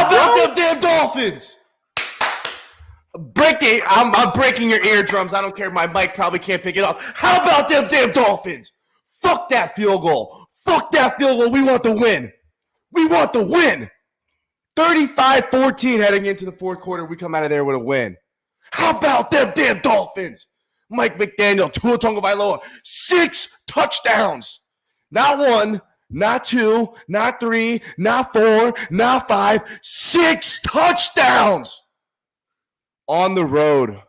How about them damn Dolphins? I'm breaking your eardrums. I don't care. My mic probably can't pick it up. How about them damn Dolphins? Fuck that field goal. Fuck that field goal. We want the win. We want the win. 35-14 heading into the fourth quarter. We come out of there with a win. How about them damn Dolphins? Mike McDaniel, Tua Tagovailoa, 6 touchdowns. Not 1, not 2, not 3, not 4, not 5. 6 touchdowns. On the road.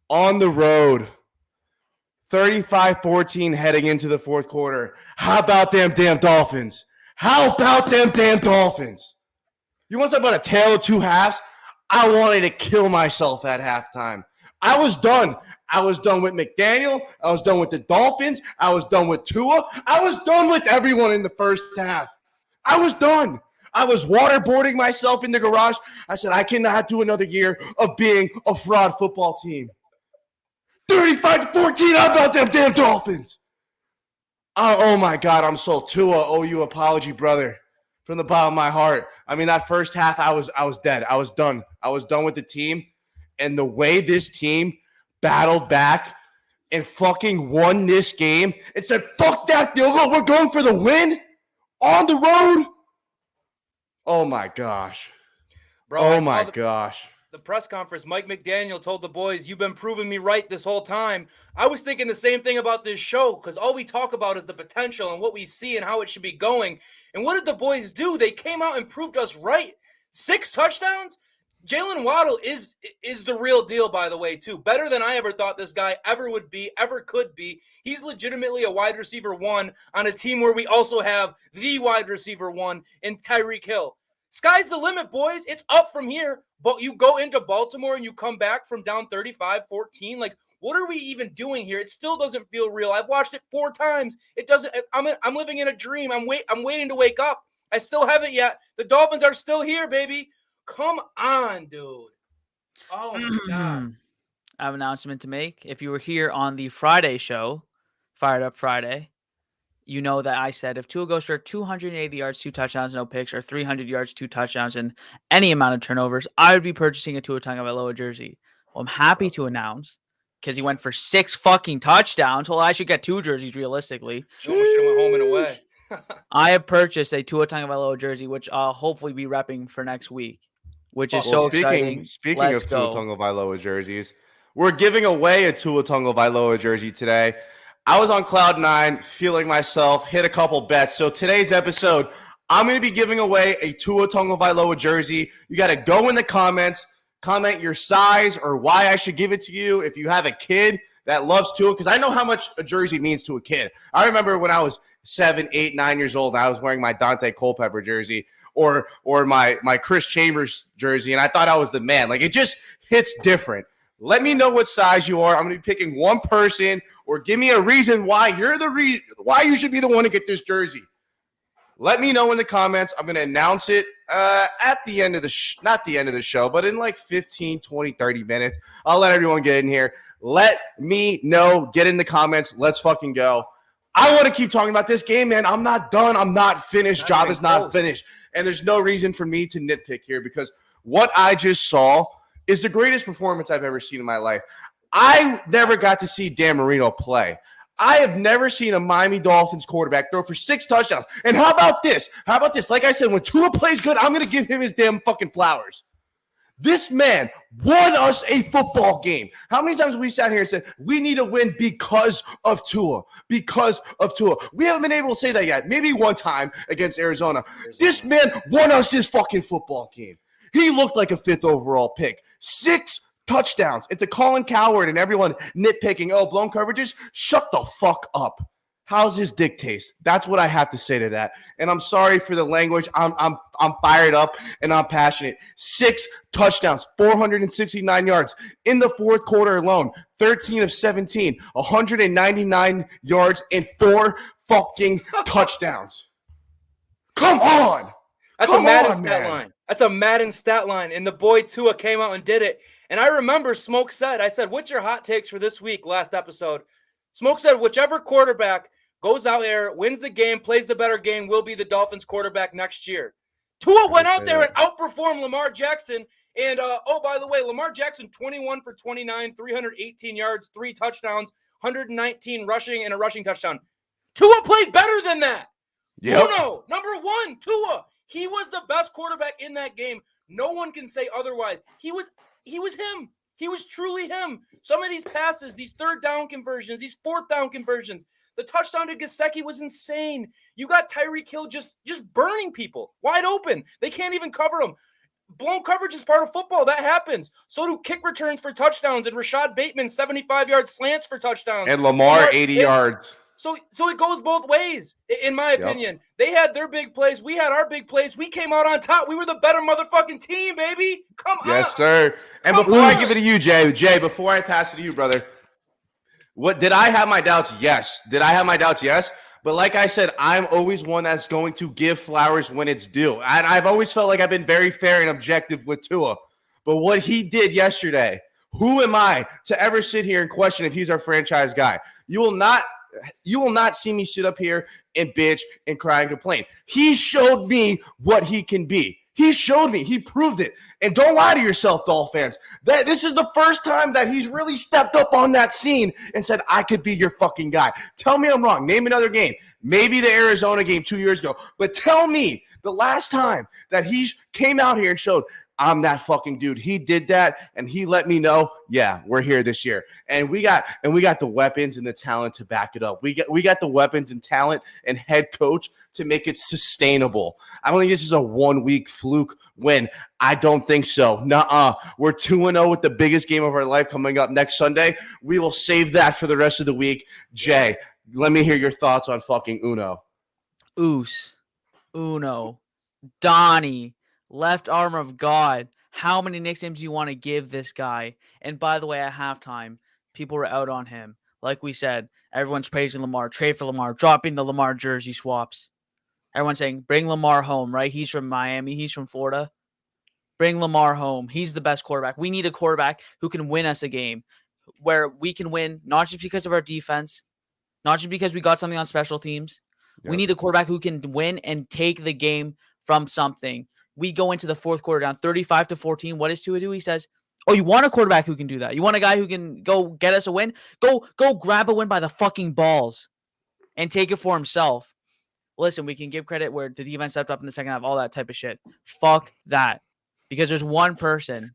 35-14 heading into the fourth quarter. How about them damn Dolphins? How about them damn Dolphins? You want to talk about a tale of two halves? I wanted to kill myself at halftime. I was done. I was done with McDaniel. I was done with the Dolphins. I was done with Tua. I was done with everyone in the first half. I was done. I was waterboarding myself in the garage. I said, I cannot do another year of being a fraud football team. 35-14, how about them damn Dolphins? Oh my God, I'm so Tua. Owe you apology, brother, from the bottom of my heart. I mean, that first half, I was dead. I was done. I was done with the team. And the way this team battled back and fucking won this game and said, fuck that field goal. We're going for the win on the road. Oh, my gosh. Bro, oh, my gosh. The press conference, Mike McDaniel told the boys, you've been proving me right this whole time. I was thinking the same thing about this show because all we talk about is the potential and what we see and how it should be going. And what did the boys do? They came out and proved us right. 6 touchdowns? Jaylen Waddle is the real deal, by the way, too. Better than I ever thought this guy ever would be, ever could be. He's legitimately a wide receiver 1 on a team where we also have the wide receiver 1 in Tyreek Hill. Sky's the limit, boys. It's up from here. But you go into Baltimore and you come back from down 35-14. Like, what are we even doing here? It still doesn't feel real. I've watched it 4 times. It doesn't. I'm living in a dream. I'm waiting to wake up. I still haven't yet. The Dolphins are still here, baby. Come on, dude. Oh, my God. I have an announcement to make. If you were here on the Friday show, Fired Up Friday, you know that I said if Tua goes for 280 yards, 2 touchdowns, no picks, or 300 yards, 2 touchdowns, and any amount of turnovers, I would be purchasing a Tua Tagovailoa jersey. Well, I'm happy to announce, because he went for 6 fucking touchdowns. Well, I should get 2 jerseys realistically. You almost should have went home and away. I have purchased a Tua Tagovailoa jersey, which I'll hopefully be repping for next week, which is exciting. Speaking of Tua Tagovailoa jerseys, we're giving away a Tua Tagovailoa jersey today. I was on cloud 9, feeling myself, hit a couple bets. So today's episode, I'm going to be giving away a Tua Tagovailoa jersey. You got to go in the comments, comment your size or why I should give it to you. If you have a kid that loves Tua, because I know how much a jersey means to a kid. I remember when I was 7, 8, 9 years old, I was wearing my Dante Culpepper jersey or my Chris Chambers jersey, and I thought I was the man. Like, it just hits different. Let me know what size you are. I'm going to be picking one person, or give me a reason why why you should be the one to get this jersey. Let me know in the comments. I'm going to announce it at the end of the not the end of the show, but in like 15, 20, 30 minutes. I'll let everyone get in here. Let me know. Get in the comments. Let's fucking go. I want to keep talking about this game, man. I'm not done. I'm not finished. Job is not finished. And there's no reason for me to nitpick here because what I just saw is the greatest performance I've ever seen in my life. I never got to see Dan Marino play. I have never seen a Miami Dolphins quarterback throw for 6 touchdowns. And how about this? Like I said, when Tua plays good, I'm going to give him his damn fucking flowers. This man won us a football game. How many times have we sat here and said, we need a win because of Tua? Because of Tua. We haven't been able to say that yet. Maybe one time against Arizona. This man won us his fucking football game. He looked like a 5th overall pick. 6 touchdowns. It's a Colin Cowherd and everyone nitpicking, oh, blown coverages. Shut the fuck up. How's his dick taste? That's what I have to say to that. And I'm sorry for the language. I'm fired up and I'm passionate. 6 touchdowns, 469 yards in the fourth quarter alone. 13 of 17, 199 yards and 4 fucking touchdowns. Come on. That's a Madden stat line. That's a Madden stat line. And the boy Tua came out and did it. And I remember Smoke said, I said, what's your hot takes for this week, last episode? Smoke said, whichever quarterback goes out there, wins the game, plays the better game, will be the Dolphins quarterback next year. Tua went out there and outperformed Lamar Jackson. And, by the way, Lamar Jackson, 21 for 29, 318 yards, 3 touchdowns, 119 rushing, and a rushing touchdown. Tua played better than that. Yep. Uno, number 1, Tua. He was the best quarterback in that game. No one can say otherwise. He was him. He was truly him. Some of these passes, these 3rd down conversions, these 4th down conversions, the touchdown to Gesicki was insane. You got Tyreek Hill just burning people wide open. They can't even cover him. Blown coverage is part of football. That happens. So do kick returns for touchdowns and Rashad Bateman 75-yard slants for touchdowns. And Lamar 80 yards. So it goes both ways, in my opinion. They had their big plays. We had our big plays. We came out on top. We were the better motherfucking team, baby. Come on. Yes, sir. And before I give it to you, Jay, before I pass it to you, brother, did I have my doubts? Yes. Did I have my doubts? Yes. But like I said, I'm always one that's going to give flowers when it's due. And I've always felt like I've been very fair and objective with Tua. But what he did yesterday, who am I to ever sit here and question if he's our franchise guy? You will not see me sit up here and bitch and cry and complain. He showed me what he can be. He showed me. He proved it. And don't lie to yourself, Dolphin fans. This is the first time that he's really stepped up on that scene and said, I could be your fucking guy. Tell me I'm wrong. Name another game. Maybe the Arizona game 2 years ago. But tell me the last time that he came out here and showed, I'm that fucking dude. He did that, and he let me know, yeah, we're here this year. And we got the weapons and the talent to back it up. We got the weapons and talent and head coach to make it sustainable. I don't think this is a 1-week fluke win. I don't think so. Nuh-uh. We're 2-0 with the biggest game of our life coming up next Sunday. We will save that for the rest of the week. Jay, let me hear your thoughts on fucking Uno. Uno, Donnie, left arm of God. How many nicknames do you want to give this guy? And by the way, at halftime, people were out on him. Like we said, everyone's praising Lamar, trade for Lamar, dropping the Lamar jersey swaps. Everyone's saying, bring Lamar home, right? He's from Miami. He's from Florida. Bring Lamar home. He's the best quarterback. We need a quarterback who can win us a game where we can win, not just because of our defense, not just because we got something on special teams. Yep. We need a quarterback who can win and take the game from something. We go into the 4th quarter down 35-14. What does Tua do? He says, oh, you want a quarterback who can do that? You want a guy who can go get us a win? Go grab a win by the fucking balls and take it for himself. Listen, we can give credit where the defense stepped up in the second half, all that type of shit. Fuck that. Because there's one person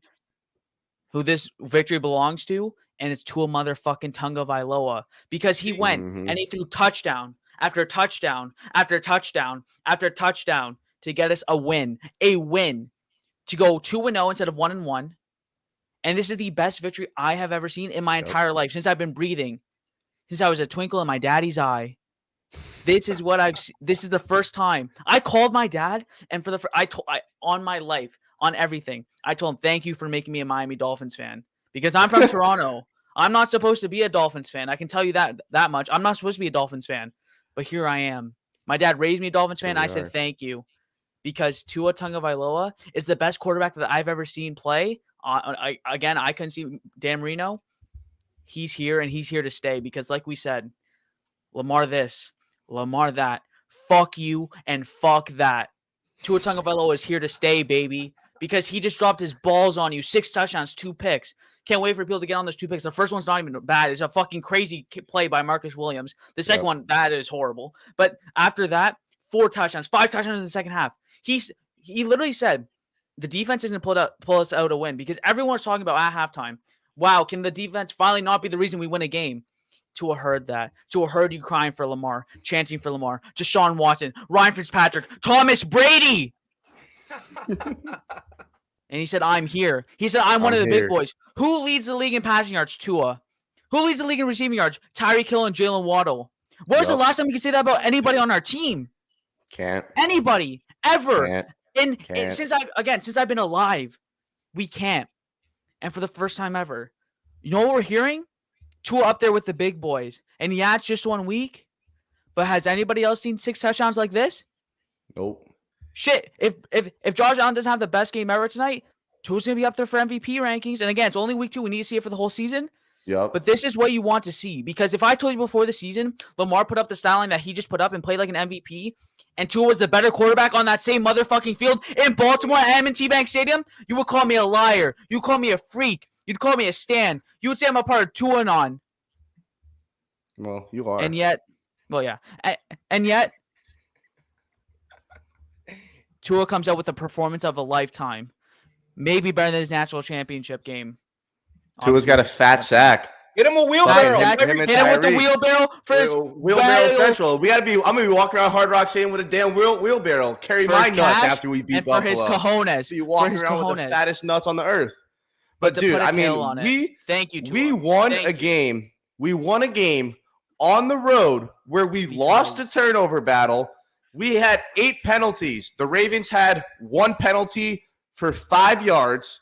who this victory belongs to, and it's Tua motherfucking Tagovailoa. Because he went and he threw touchdown after touchdown after touchdown after touchdown to get us a win to go 2-0 instead of 1-1. And this is the best victory I have ever seen in my entire life since I've been breathing, since I was a twinkle in my daddy's eye. This is what this is the first time I called my dad, and for on my life, on everything, I told him, thank you for making me a Miami Dolphins fan, because I'm from Toronto. I'm not supposed to be a Dolphins fan. I can tell you that much. I'm not supposed to be a Dolphins fan, but here I am. My dad raised me a Dolphins fan. I said, thank you, because Tua Tagovailoa is the best quarterback that I've ever seen play. I couldn't see Dan Marino. He's here, and he's here to stay, because like we said, Lamar this, Lamar that, fuck you and fuck that. Tua Tagovailoa is here to stay, baby, because he just dropped his balls on you. 6 touchdowns, 2 picks. Can't wait for people to get on those 2 picks. The first one's not even bad. It's a fucking crazy play by Marcus Williams. The second one, that is horrible. But after that, 4 touchdowns, 5 touchdowns in the second half. He literally said, the defense isn't going to pull us out a win, because everyone was talking about at halftime, wow, can the defense finally not be the reason we win a game? Tua heard that. Tua heard you crying for Lamar, chanting for Lamar, Deshaun Watson, Ryan Fitzpatrick, Thomas Brady. And he said, I'm here. He said, I'm one of the big boys. Who leads the league in passing yards? Tua. Who leads the league in receiving yards? Tyreek and Jaylen Waddle. When was the last time we could say that about anybody on our team? Can't. Anybody. Ever. Can't. Since I've been alive, we can't. And for the first time ever, you know what we're hearing? Tua up there with the big boys. And yeah, it's just 1 week. But has anybody else seen 6 touchdowns like this? Nope. Shit. If Josh Allen doesn't have the best game ever tonight, Tua's going to be up there for MVP rankings. And again, it's only week 2. We need to see it for the whole season. Yep. But this is what you want to see, because if I told you before the season, Lamar put up the stat line that he just put up and played like an MVP, and Tua was the better quarterback on that same motherfucking field in Baltimore at M&T Bank Stadium, you would call me a liar. You'd call me a freak. You'd call me a stan. You would say I'm a part of Tua and on. Well, you are. And yet, well, yeah. And yet, Tua comes out with a performance of a lifetime. Maybe better than his national championship game. Tua's got a fat sack. Get him a wheelbarrow. Hit him with the wheelbarrow for his wheelbarrow central. I'm gonna be walking around Hard Rock Stadium with a damn wheelbarrow. Carry my nuts after we beat Buffalo. For his cojones. So you walking around with the fattest nuts on the earth. But dude, I mean, thank you, Tua. We won a game. We won a game on the road where we lost a turnover battle. We had 8 penalties. The Ravens had 1 penalty for 5 yards.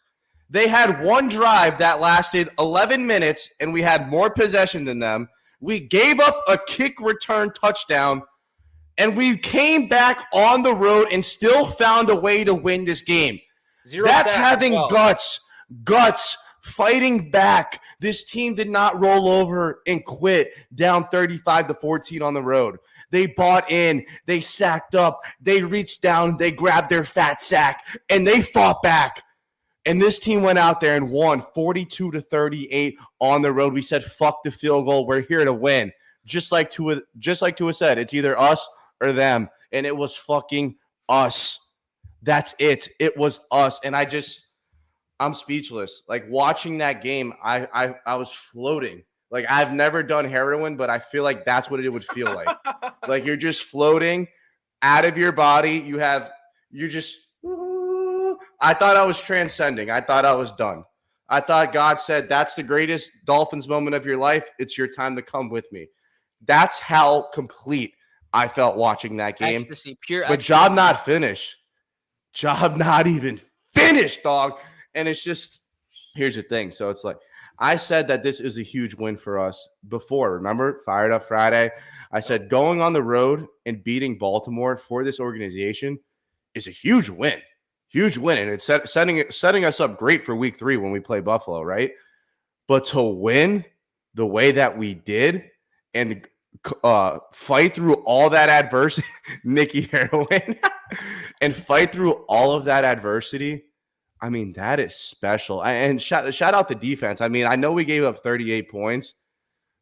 They had 1 drive that lasted 11 minutes, and we had more possession than them. We gave up a kick return touchdown, and we came back on the road and still found a way to win this game. That's having guts, fighting back. This team did not roll over and quit down 35-14 on the road. They bought in, they sacked up, they reached down, they grabbed their fat sack, and they fought back. And this team went out there and won 42-38 on the road. We said, fuck the field goal. We're here to win. Just like Tua said, it's either us or them. And it was fucking us. That's it. It was us. And I'm speechless. Like, watching that game, I was floating. Like, I've never done heroin, but I feel like that's what it would feel like. Like, you're just floating out of your body. I thought I was transcending. I thought I was done. I thought God said, that's the greatest Dolphins moment of your life. It's your time to come with me. That's how complete I felt watching that game. Ecstasy, pure but ecstasy. Job not finished. Job not even finished, dog. And it's just, here's the thing. So it's like, I said that this is a huge win for us before. Remember? Fired Up Friday. I said going on the road and beating Baltimore for this organization is a huge win. Huge win, and it's setting us up great for week 3 when we play Buffalo, right? But to win the way that we did and fight through all that adversity, Nicky Heroin, and fight through all of that adversity, I mean, that is special. And shout out the defense. I mean, I know we gave up 38 points,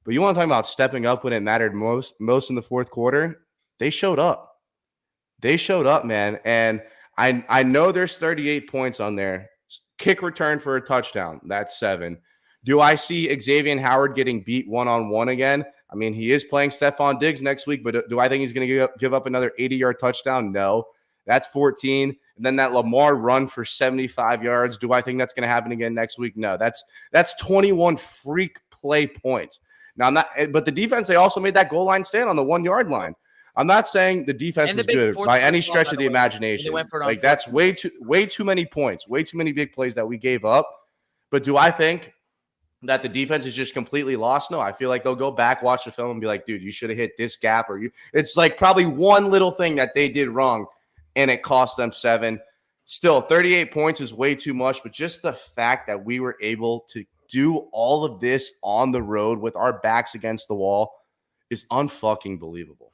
but you want to talk about stepping up when it mattered most in the fourth quarter? They showed up. They showed up, man, and I know there's 38 points on there. Kick return for a touchdown. That's 7. Do I see Xavier Howard getting beat one-on-one again? I mean, he is playing Stephon Diggs next week, but do I think he's going to give up another 80-yard touchdown? No. That's 14. And then that Lamar run for 75 yards. Do I think that's going to happen again next week? No. That's 21 freak play points. Now, but the defense, they also made that goal line stand on the 1-yard line. I'm not saying the defense was good by any stretch of the imagination. Like, that's way too many points, way too many big plays that we gave up. But do I think that the defense is just completely lost? No, I feel like they'll go back, watch the film, and be like, dude, you should have hit this gap. It's like probably one little thing that they did wrong, and it cost them 7. Still, 38 points is way too much, but just the fact that we were able to do all of this on the road with our backs against the wall is unfucking believable.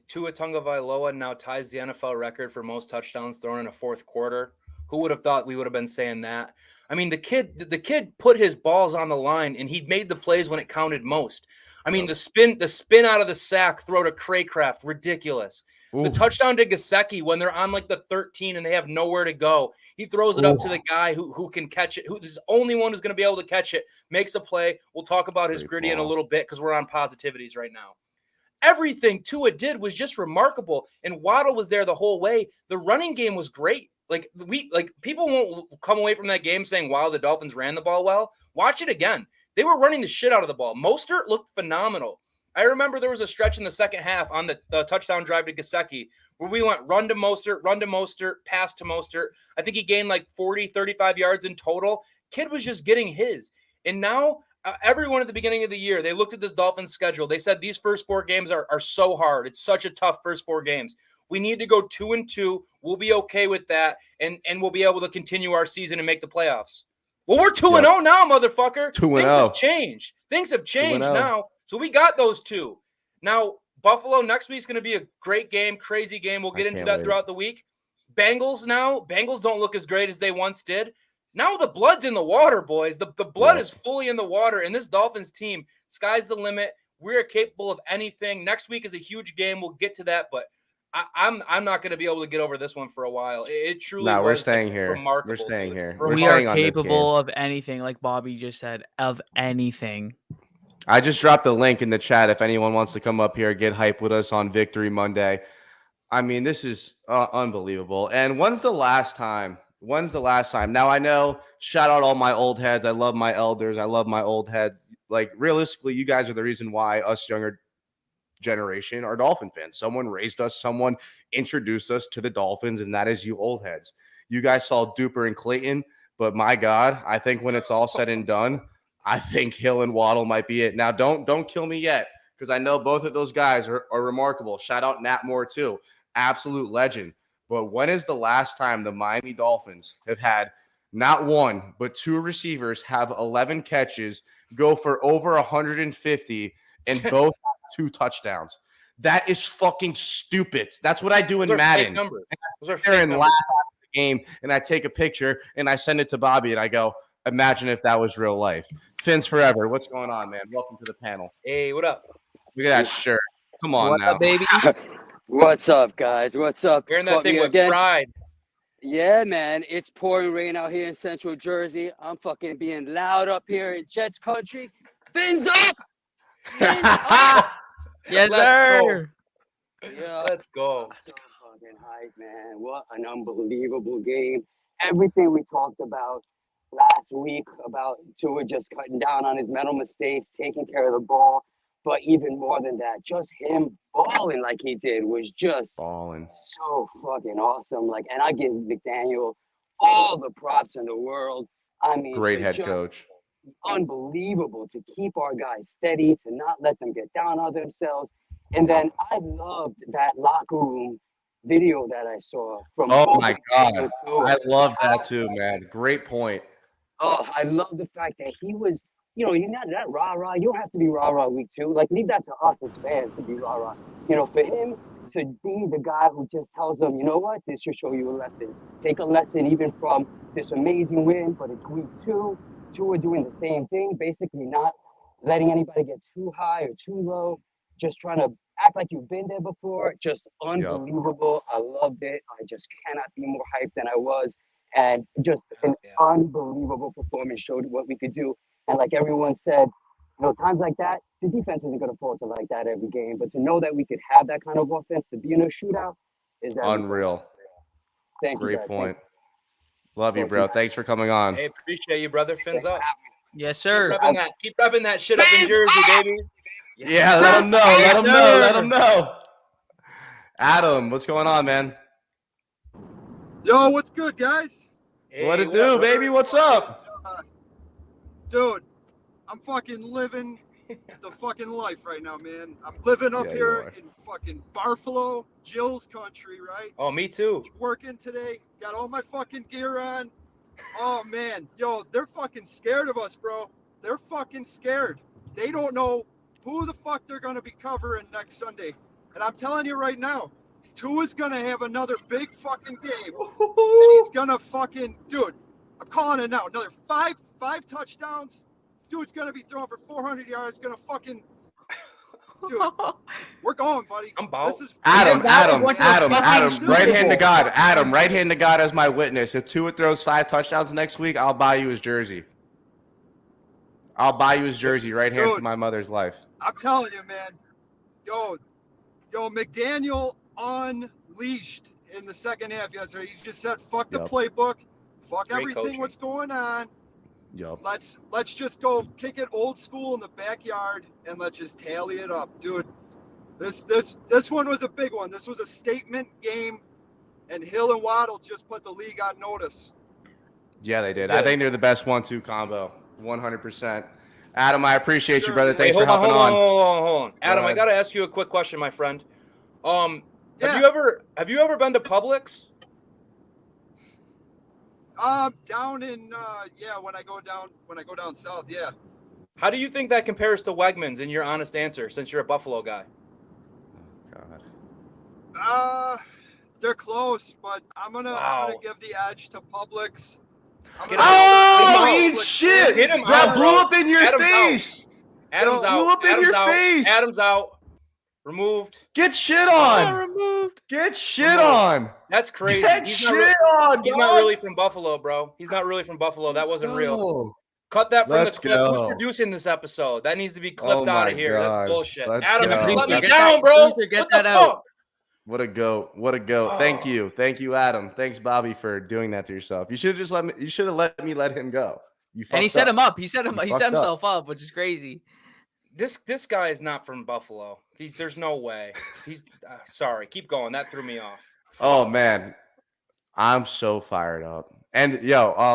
Tua Tagovailoa now ties the NFL record for most touchdowns thrown in a fourth quarter. Who would have thought we would have been saying that? I mean, the kid put his balls on the line, and he made the plays when it counted most. I mean, the spin out of the sack, throw to Craycraft, ridiculous. Ooh. The touchdown to Gesicki when they're on like the 13 and they have nowhere to go. He throws it up to the guy who can catch it, who's the only one who's going to be able to catch it, makes a play. We'll talk about his gritty in a little bit because we're on positivities right now. Everything Tua did was just remarkable, and Waddle was there the whole way. The running game was great. People won't come away from that game saying, wow, the Dolphins ran the ball well. Watch it again. They were running the shit out of the ball. Mostert looked phenomenal. I remember there was a stretch in the second half on the touchdown drive to Gesicki where we went run to Mostert, pass to Mostert. I think he gained like 40, 35 yards in total. Kid was just getting his. And now everyone at the beginning of the year, they looked at this Dolphins schedule. They said these first 4 games are so hard. It's such a tough first 4 games. We need to go 2-2. We'll be okay with that, and we'll be able to continue our season and make the playoffs. Well, we're 2-0 now, motherfucker. 2-0. Things have changed. Things have changed 2-0. now. So we got those two. Now, Buffalo next week's going to be a great game, crazy game. We'll get into that throughout the week. Bengals don't look as great as they once did. Now the blood's in the water, boys. The blood is fully in the water. And this Dolphins team, sky's the limit. We're capable of anything. Next week is a huge game. We'll get to that, but I'm not going to be able to get over this one for a while. It truly was we're staying here. Remarkable. We're staying here. We are capable of anything, like Bobby just said, of anything. I just dropped the link in the chat if anyone wants to come up here, get hype with us on Victory Monday. I mean, this is unbelievable. And when's the last time? Now, I know, shout out all my old heads. I love my elders. I love my old head. Like, realistically, you guys are the reason why us younger generation are Dolphin fans. Someone raised us. Someone introduced us to the Dolphins, and that is you old heads. You guys saw Duper and Clayton, but my God, I think when it's all said and done, I think Hill and Waddle might be it. Now, don't kill me yet, because I know both of those guys are remarkable. Shout out Nat Moore, too. Absolute legend. But when is the last time the Miami Dolphins have had not one, but two receivers have 11 catches, go for over 150, and both have 2 touchdowns? That is fucking stupid. That's what I do in Madden. Those are fake numbers. Laugh after the game, and I take a picture, and I send it to Bobby, and I go, imagine if that was real life. Fins forever. What's going on, man? Welcome to the panel. Hey, what up? Look at that shirt. Come on now. Up, baby? What's up, guys? What's up? Wearing that thing with pride. Yeah, man. It's pouring rain out here in Central Jersey. I'm fucking being loud up here in Jets country. Fins up! Fins up! Yes, sir. Yeah. Let's go. So fucking hype, man. What an unbelievable game. Everything we talked about last week about Tua just cutting down on his mental mistakes, taking care of the ball. But even more than that, just him balling like he did was just balling. So fucking awesome. Like, and I give McDaniel all the props in the world. I mean, great head coach. Unbelievable to keep our guys steady, to not let them get down on themselves. And then I loved that locker room video that I saw from. Oh my God. I love that too, man. Great point. Oh, I love the fact that he was, you know, you're not that rah-rah. You don't have to be rah-rah week 2. Like, leave that to us as fans to be rah-rah. You know, for him to be the guy who just tells them, you know what, this should show you a lesson. Take a lesson even from this amazing win, but it's week 2. Tua doing the same thing, basically not letting anybody get too high or too low, just trying to act like you've been there before. Just unbelievable. Yep. I loved it. I just cannot be more hyped than I was. And just an unbelievable performance, showed what we could do. And like everyone said, you know, times like that, the defense isn't going to falter like that every game. But to know that we could have that kind of offense, to be in a shootout, is unreal. Thank you. Great point. Love you, bro. Thanks for coming on. Hey, appreciate you, brother. Fins up. Yes, sir. Keep repping that shit up in Jersey, baby. Yes. Yeah, let them know. Let them know. Adam, what's going on, man? Yo, what's good, guys? Hey, what it do, baby? What's up? Dude, I'm fucking living the fucking life right now, man. I'm living up here in fucking Buffalo, Jill's country, right? Oh, me too. Working today, got all my fucking gear on. Oh, man. Yo, they're fucking scared of us, bro. They're fucking scared. They don't know who the fuck they're going to be covering next Sunday. And I'm telling you right now, Tua's going to have another big fucking game. And he's going to fucking, dude, I'm calling it now. Another five touchdowns. Dude's going to be throwing for 400 yards. Going to fucking, dude, we're going, buddy. I'm about. Adam, right hand to God. Adam, right hand to God as my witness. If Tua throws 5 touchdowns next week, I'll buy you his jersey. Right hand to my mother's life. I'm telling you, man. Yo, McDaniel unleashed in the second half yesterday. He just said, fuck the playbook. Fuck great everything coaching. What's going on. Yep. Let's just go kick it old school in the backyard and let's just tally it up. Dude, this one was a big one. This was a statement game, and Hill and Waddle just put the league on notice. Yeah, they did. I think they're the best 1-2 combo. 100%. Adam, I appreciate you, brother. Thanks for hopping on. Hold on. Adam, I got to ask you a quick question, my friend. Have you ever been to Publix? Down in when I go down south, yeah. How do you think that compares to Wegmans in your honest answer, since you're a Buffalo guy? God. They're close, but I'm gonna give the edge to Publix. Eat shit! Get him That out, blew bro. up in your Adam's face. Adam's Blew out. up in Adam's your out. face. Adam's out. Removed. Get shit on. Removed. Get shit Removed. on. That's crazy. Get He's shit not on. He's not really from Buffalo, bro. He's not really from Buffalo. That wasn't real. Cut that from Let's the clip. Who's go. producing this episode? That needs to be clipped Oh out my of here. God. That's bullshit. Let's Adam, go. you let me Get down, that- bro. get What that the out. fuck? What a goat. What a goat. Thank Oh. you. Thank you, Adam. Thanks, Bobby, for doing that to yourself. You should have just let me let him go. You And he fucked set up. him up. He set You he fucked set himself up, which is crazy. This guy is not from Buffalo. There's no way. He's sorry. Keep going. That threw me off. Oh Fuck. man. I'm so fired up. And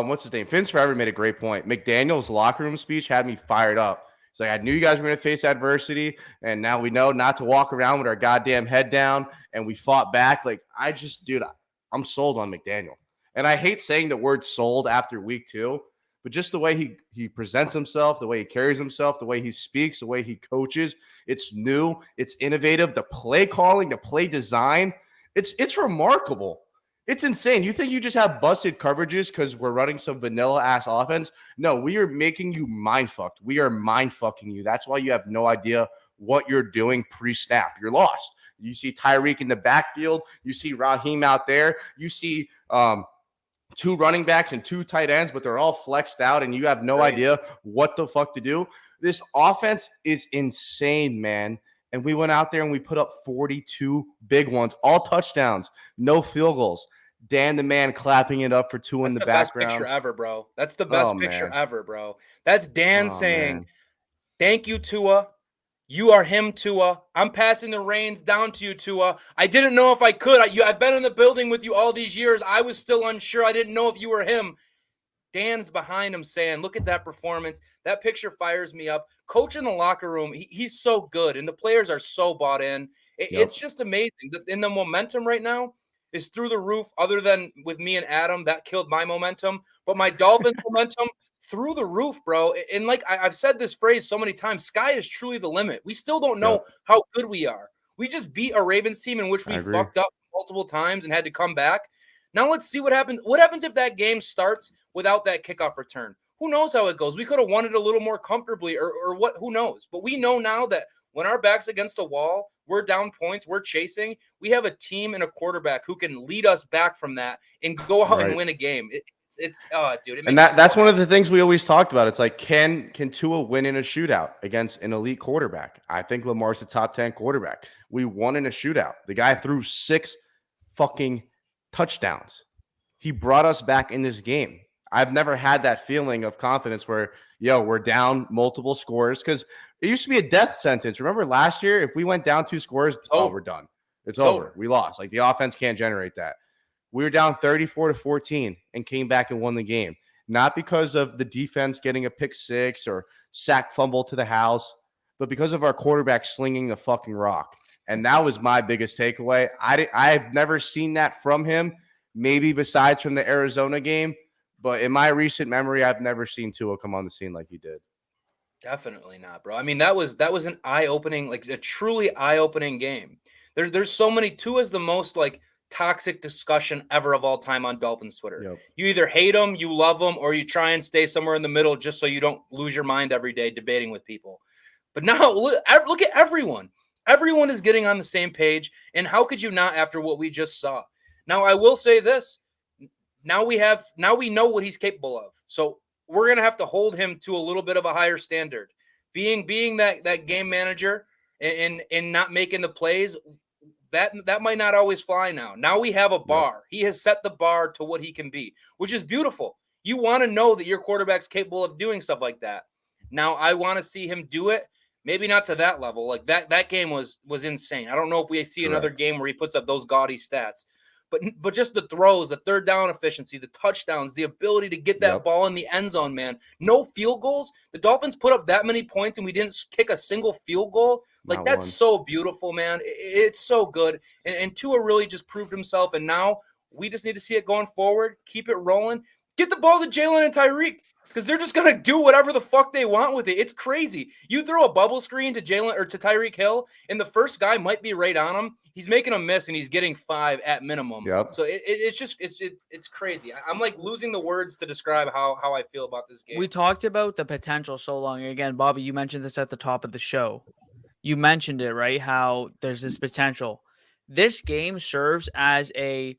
what's his name? Vince Forever made a great point. McDaniel's locker room speech had me fired up. It's like, I knew you guys were going to face adversity, and now we know not to walk around with our goddamn head down, and we fought back. Like, I'm sold on McDaniel. And I hate saying the word sold after week 2, but just the way he presents himself, the way he carries himself, the way he speaks, the way he coaches, it's new, it's innovative. The play calling, the play design, it's remarkable. It's insane. You think you just have busted coverages because we're running some vanilla ass offense? No, we are making you mind fucked. We are mind fucking you. That's why you have no idea what you're doing pre-snap. You're lost. You see Tyreek in the backfield. You see Raheem out there. You see 2 running backs and 2 tight ends, but they're all flexed out, and you have no idea what the fuck to do. This offense is insane, man. And we went out there and we put up 42 big ones, all touchdowns, no field goals. Dan the man clapping it up for Tua in the background. Best picture ever, bro. That's the best picture ever, bro. That's Dan saying, "Thank you, Tua. You are him, Tua. I'm passing the reins down to you, Tua. I didn't know if I could. I've been in the building with you all these years. I was still unsure. I didn't know if you were him." Dan's behind him saying, look at that performance. That picture fires me up. Coach in the locker room, he's so good, and the players are so bought in. It's just amazing. And the momentum right now is through the roof, other than with me and Adam. That killed my momentum. But my Dolphins momentum, through the roof, bro. And like I've said this phrase so many times, sky is truly the limit. We still don't know how good we are. We just beat a Ravens team in which we fucked up multiple times and had to come back. Now let's see what happens. What happens if that game starts without that kickoff return? Who knows how it goes? We could have won it a little more comfortably or what? Who knows? But we know now that when our back's against the wall, we're down points, we're chasing. We have a team and a quarterback who can lead us back from that and go out and win a game. Dude. And that's one of the things we always talked about. It's like, can Tua win in a shootout against an elite quarterback? I think Lamar's a top 10 quarterback. We won in a shootout. The guy threw 6 fucking touchdowns. He brought us back in this game. I've never had that feeling of confidence where, we're down multiple scores, because it used to be a death sentence. Remember last year, if we went down 2 scores, we're done. It's over. We lost. Like, the offense can't generate that. We were down 34-14 and came back and won the game. Not because of the defense getting a pick 6 or sack fumble to the house, but because of our quarterback slinging a fucking rock. And that was my biggest takeaway. I've never seen that from him, maybe besides from the Arizona game. But in my recent memory, I've never seen Tua come on the scene like he did. Definitely not, bro. I mean, that was an eye-opening, like a truly eye-opening game. There's so many. Tua's the most like toxic discussion ever of all time on Dolphins Twitter. Yep. You either hate him, you love him, or you try and stay somewhere in the middle just so you don't lose your mind every day debating with people. But now look at everyone. Everyone is getting on the same page, and how could you not after what we just saw? Now, I will say this. Now we know what he's capable of. So we're going to have to hold him to a little bit of a higher standard. Being that game manager and not making the plays, that might not always fly now. Now we have a bar. He has set the bar to what he can be, which is beautiful. You want to know that your quarterback's capable of doing stuff like that. Now I want to see him do it. Maybe not to that level. Like that game was insane. I don't know if we see another game where he puts up those gaudy stats. But just the throws, the third down efficiency, the touchdowns, the ability to get that ball in the end zone, man. No field goals. The Dolphins put up that many points and we didn't kick a single field goal. Like, that's so beautiful, man. It's so good. And Tua really just proved himself. And now we just need to see it going forward. Keep it rolling. Get the ball to Jaylen and Tyreek because they're just going to do whatever the fuck they want with it. It's crazy. You throw a bubble screen to Jaylen or to Tyreek Hill, and the first guy might be right on him. He's making a miss, and he's getting 5 at minimum. Yep. So it's crazy. I'm like losing the words to describe how I feel about this game. We talked about the potential so long. Again, Bobby, you mentioned this at the top of the show. You mentioned it, right? How there's this potential. This game serves as a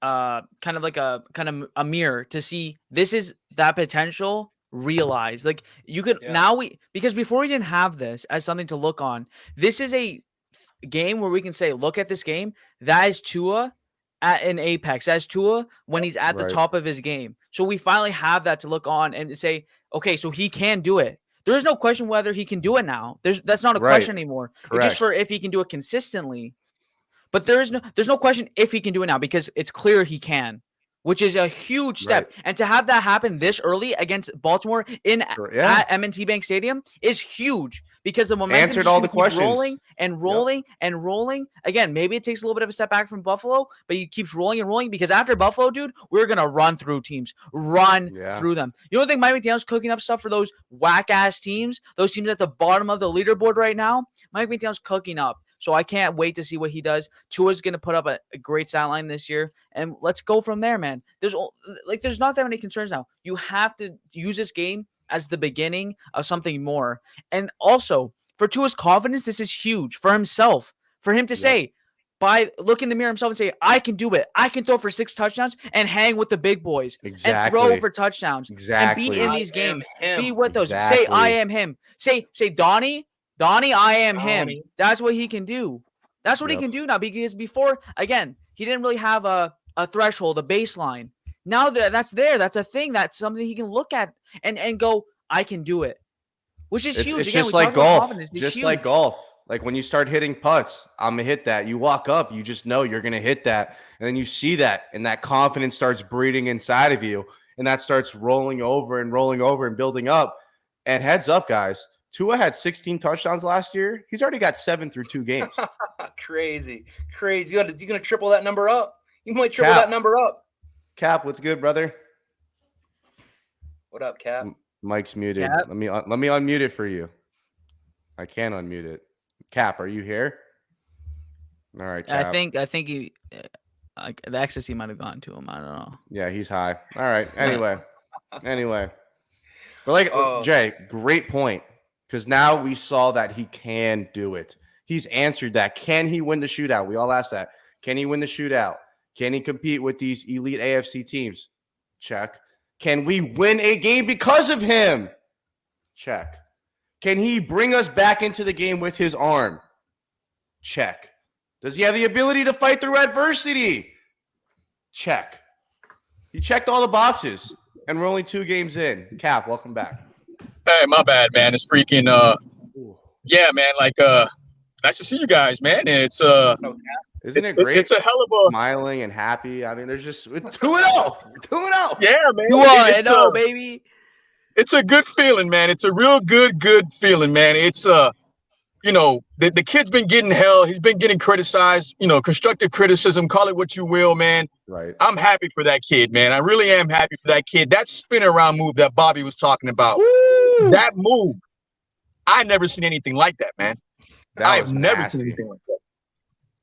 kind of a mirror to see this is that potential realized. Like you could now because before we didn't have this as something to look on. This is a game where we can say, look at this game. That is Tua at an apex. That's Tua when he's at the top of his game. So we finally have that to look on and say, okay, so he can do it. There is no question whether he can do it now. That's not a question anymore. It's just for if he can do it consistently. But there's no question if he can do it now because it's clear he can, which is a huge step. And to have that happen this early against Baltimore at M&T Bank Stadium is huge because the momentum answered all the questions, rolling and rolling and rolling. Again, maybe it takes a little bit of a step back from Buffalo, but he keeps rolling and rolling because after Buffalo, dude, we're gonna run through teams, through them. You don't think Mike McDaniel's cooking up stuff for those whack ass teams, those teams at the bottom of the leaderboard right now? Mike McDaniel's cooking up. So I can't wait to see what he does. Tua's going to put up a great stat line this year, and let's go from there, man. There's not that many concerns now. You have to use this game as the beginning of something more. And also, for Tua's confidence, this is huge for himself. For him to say, look in the mirror himself and say, I can do it. I can throw for 6 touchdowns and hang with the big boys. And throw for touchdowns. And be in these games. Be with those. Say, I am him. Say, Donnie, I am him. That's what he can do. That's what he can do now because before, again, he didn't really have a threshold, a baseline. Now that's there. That's a thing. That's something he can look at and go, I can do it, which is huge. It's again, just like golf. Like golf. Like when you start hitting putts, I'm going to hit that. You walk up, you just know you're going to hit that. And then you see that, and that confidence starts breeding inside of you, and that starts rolling over and building up. And heads up, guys. Tua had 16 touchdowns last year. He's already got 7 through 2 games. Crazy. You're going to triple that number up. You might triple that number up. Cap, what's good, brother? What up, Cap? Mike's muted. Cap? Let me unmute it for you. I can't unmute it. Cap, are you here? All right, Cap. I think he the ecstasy might have gone to him. I don't know. Yeah, he's high. All right. Anyway. But Jay, great point. Because now we saw that he can do it. He's answered that. Can he win the shootout? We all asked that. Can he win the shootout? Can he compete with these elite AFC teams? Check. Can we win a game because of him? Check. Can he bring us back into the game with his arm? Check. Does he have the ability to fight through adversity? Check. He checked all the boxes, and we're only 2 games in. Cap, welcome back. Hey, my bad, man. It's freaking yeah, man. Like nice to see you guys, man. It's isn't it great? It's a hell of a smiling and happy. I mean, there's just 2-0. Yeah, man. 2-0, baby. It's a good feeling, man. It's a real good feeling, man. It's the kid's been getting hell. He's been getting criticized, constructive criticism, call it what you will, man. Right. I'm happy for that kid, man. I really am happy for that kid. That spin around move that Bobby was talking about. Woo! That move, I never seen anything like that, man. I've never seen anything like that.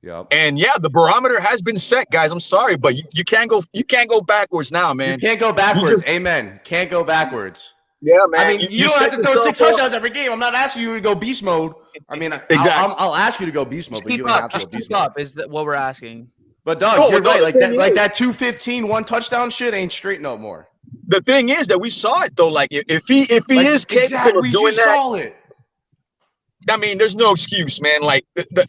Yep. And yeah, the barometer has been set, guys. I'm sorry, but you can't go backwards now, man. You can't go backwards. Amen. Can't go backwards. Yeah, man. I mean, you don't have to throw 6 touchdowns every game. I'm not asking you to go beast mode. I mean, exactly. I'll ask you to go beast mode, but you don't have to go beast mode. Is what we're asking. But Doug, you're right. Like that 215 1 touchdown shit ain't straight no more. The thing is that we saw it though. Like if he is capable of doing that, saw it. I mean, there's no excuse, man. Like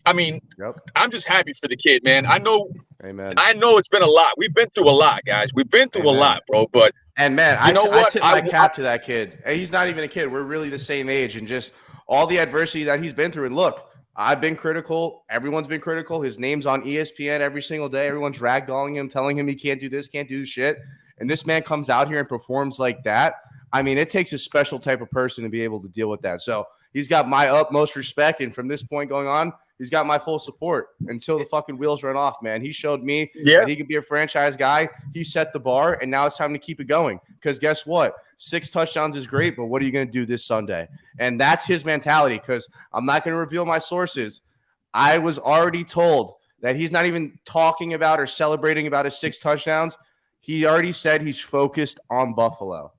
I'm just happy for the kid, man. I know. Amen. I know it's been a lot. We've been through a lot, guys. We've been through a lot, bro. But man, you know what? I tip my cap to that kid. And he's not even a kid. We're really the same age, and just all the adversity that he's been through. And look, I've been critical. Everyone's been critical. His name's on ESPN every single day. Everyone's ragdolling him, telling him he can't do this, can't do shit. And this man comes out here and performs like that. I mean, it takes a special type of person to be able to deal with that. So he's got my utmost respect. And from this point going on, he's got my full support until the fucking wheels run off, man. He showed me Yeah. that he could be a franchise guy. He set the bar, and now it's time to keep it going. Because guess what? 6 touchdowns is great, but what are you going to do this Sunday? And that's his mentality, because I'm not going to reveal my sources. I was already told that he's not even talking about or celebrating about his 6 touchdowns. He already said he's focused on Buffalo.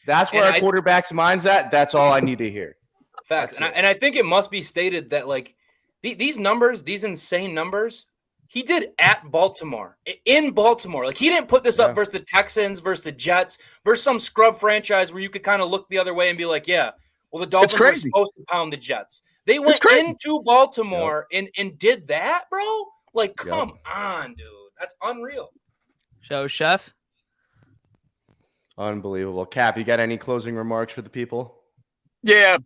That's where our quarterback's mind's at. That's all I need to hear. Facts. And I think it must be stated that, like, these numbers, these insane numbers, he did at Baltimore, in Baltimore. Like, he didn't put this up versus the Texans, versus the Jets, versus some scrub franchise where you could kind of look the other way and be like, yeah, well, the Dolphins were supposed to pound the Jets. They went into Baltimore and did that, bro? Like, come on, dude. That's unreal. So, Chef? Unbelievable. Cap, you got any closing remarks for the people? Yeah,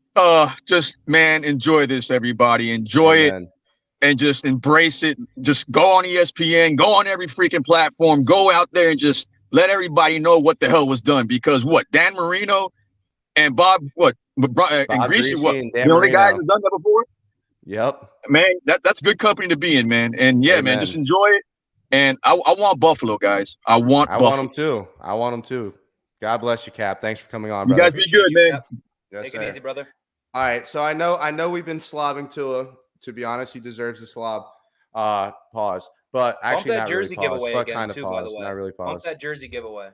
just, man, enjoy this, everybody. Enjoy it and just embrace it. Just go on ESPN, go on every freaking platform, go out there and just let everybody know what the hell was done. Because Dan Marino and Bob and Greasy, the only guys that done that before? Yep. Man, that's good company to be in, man. And yeah, man, just enjoy it. And I want Buffalo, guys. I want them too. I want them too. God bless you, Cap. Thanks for coming on, brother. You guys be good, man. Yes, Take it easy, brother. All right. So I know we've been slobbing Tua. To be honest, he deserves a slob. Pause. But actually, Bump that jersey giveaway again, kind of too, pause. by the way. Not really pause. Bump that jersey giveaway.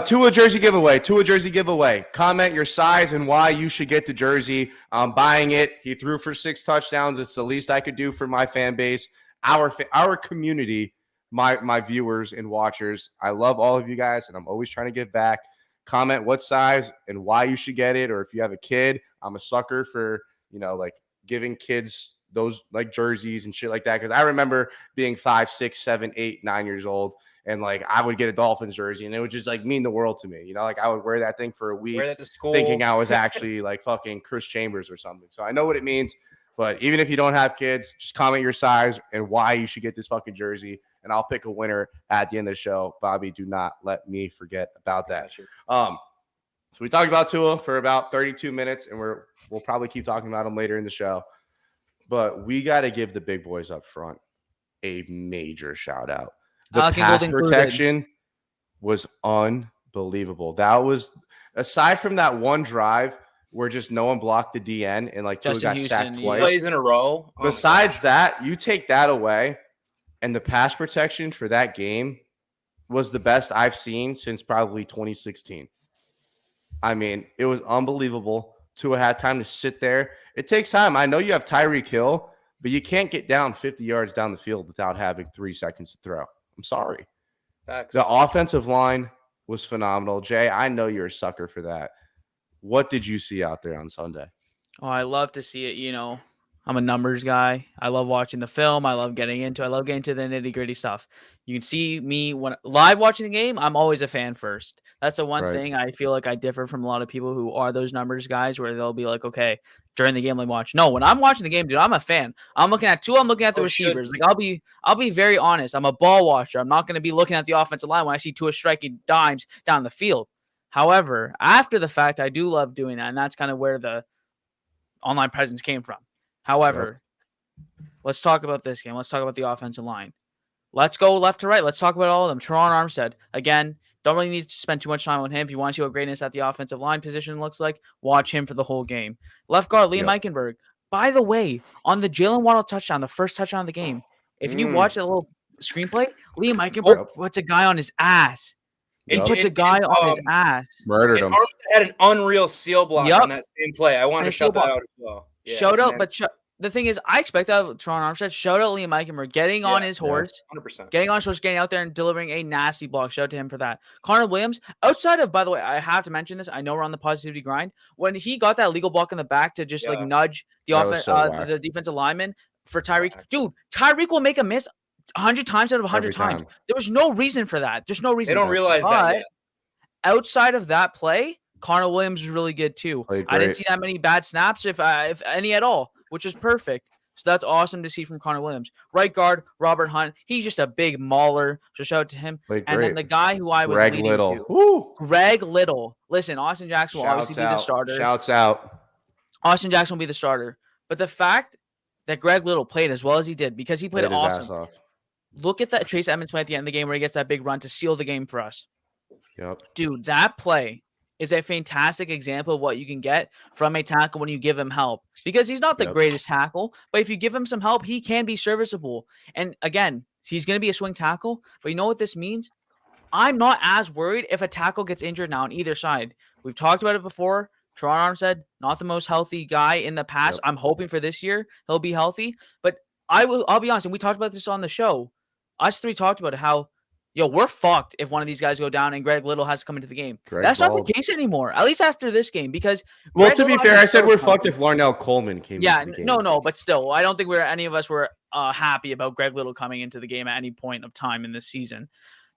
Tua jersey giveaway. Tua jersey giveaway. Comment your size and why you should get the jersey. I'm buying it. He threw for 6 touchdowns. It's the least I could do for my fan base, our community, my viewers and watchers. I love all of you guys, and I'm always trying to give back. Comment what size and why you should get it, or if you have a kid. I'm a sucker for, like giving kids those like jerseys and shit like that. Because I remember being 5, 6, 7, 8, 9 years old, and like I would get a Dolphins jersey, and it would just like mean the world to me. Like I would wear that thing for a week, wear that to school, thinking I was actually like fucking Chris Chambers or something. So I know what it means. But even if you don't have kids, just comment your size and why you should get this fucking jersey, and I'll pick a winner at the end of the show. Bobby, do not let me forget about that. So we talked about Tua for about 32 minutes, and we'll probably keep talking about him later in the show. But we got to give the big boys up front a major shout out. The pass protection was unbelievable. That was, aside from that one drive where just no one blocked the DN and like Tua got sacked twice. Plays in a row. Besides that, you take that away, and the pass protection for that game was the best I've seen since probably 2016. I mean, it was unbelievable. Tua had time to sit there. It takes time. I know you have Tyreek Hill, but you can't get down 50 yards down the field without having 3 seconds to throw. I'm sorry. Facts. The offensive line was phenomenal. Jay, I know you're a sucker for that. What did you see out there on Sunday? Oh, I love to see it. I'm a numbers guy. I love watching the film. I love getting into the nitty-gritty stuff. You can see me when live watching the game, I'm always a fan first. That's the one thing I feel like I differ from a lot of people who are those numbers guys, where they'll be like, okay, during the game, let me watch. No, when I'm watching the game, dude, I'm a fan. I'm looking at Tua, I'm looking at the receivers. Like I'll be very honest. I'm a ball watcher. I'm not going to be looking at the offensive line when I see Tua striking dimes down the field. However, after the fact, I do love doing that, and that's kind of where the online presence came from. However, let's talk about this game. Let's talk about the offensive line. Let's go left to right. Let's talk about all of them. Teron Armstead, again, don't really need to spend too much time on him. If you want to see what greatness at the offensive line position looks like, watch him for the whole game. Left guard, Liam Eichenberg. By the way, on the Jaylen Waddle touchdown, the first touchdown of the game, if you watch that little screenplay, Liam Eichenberg puts a guy on his ass. He puts a guy on his ass. Murdered him. Armstead had an unreal seal block on that same play. I wanted to shout that out as well. Yeah, showed up, but the thing is, I expect that of Teron Armstead. Showed out Liam Eichenberg getting on his horse, 100%. Getting on his horse, getting out there and delivering a nasty block. Shout out to him for that. Connor Williams, outside of, by the way, I have to mention this. I know we're on the positivity grind. When he got that legal block in the back to just like nudge the the defensive lineman for Tyreek, dude, Tyreek will make a miss 100 times out of 100 times. There was no reason for that. There's no reason. They don't realize that yet. Outside of that play, Connor Williams is really good too. I didn't see that many bad snaps, if any at all, which is perfect. So that's awesome to see from Connor Williams. Right guard, Robert Hunt. He's just a big mauler. So shout out to him. And then the guy who I was Greg leading Little. to, Greg Little. Listen, Austin Jackson will obviously be the starter. Shouts out. Austin Jackson will be the starter. But the fact that Greg Little played as well as he did because he played His ass awesome. off. Look at that Chase Edmonds play at the end of the game where he gets that big run to seal the game for us. Yep. Dude, that play is a fantastic example of what you can get from a tackle when you give him help. Because he's not the greatest tackle, but if you give him some help, he can be serviceable. And again, he's going to be a swing tackle, but you know what this means? I'm not as worried if a tackle gets injured now on either side. We've talked about it before. Toronto Armstead, not the most healthy guy in the past. I'm hoping for this year he'll be healthy. But I'll be honest, and we talked about this on the show. Us three talked about how, we're fucked if one of these guys go down and Greg Little has to come into the game. That's not the case anymore, at least after this game, because to be fair, I said we're fucked if Larnell Coleman came into the game. No, but still, I don't think any of us were happy about Greg Little coming into the game at any point of time in this season.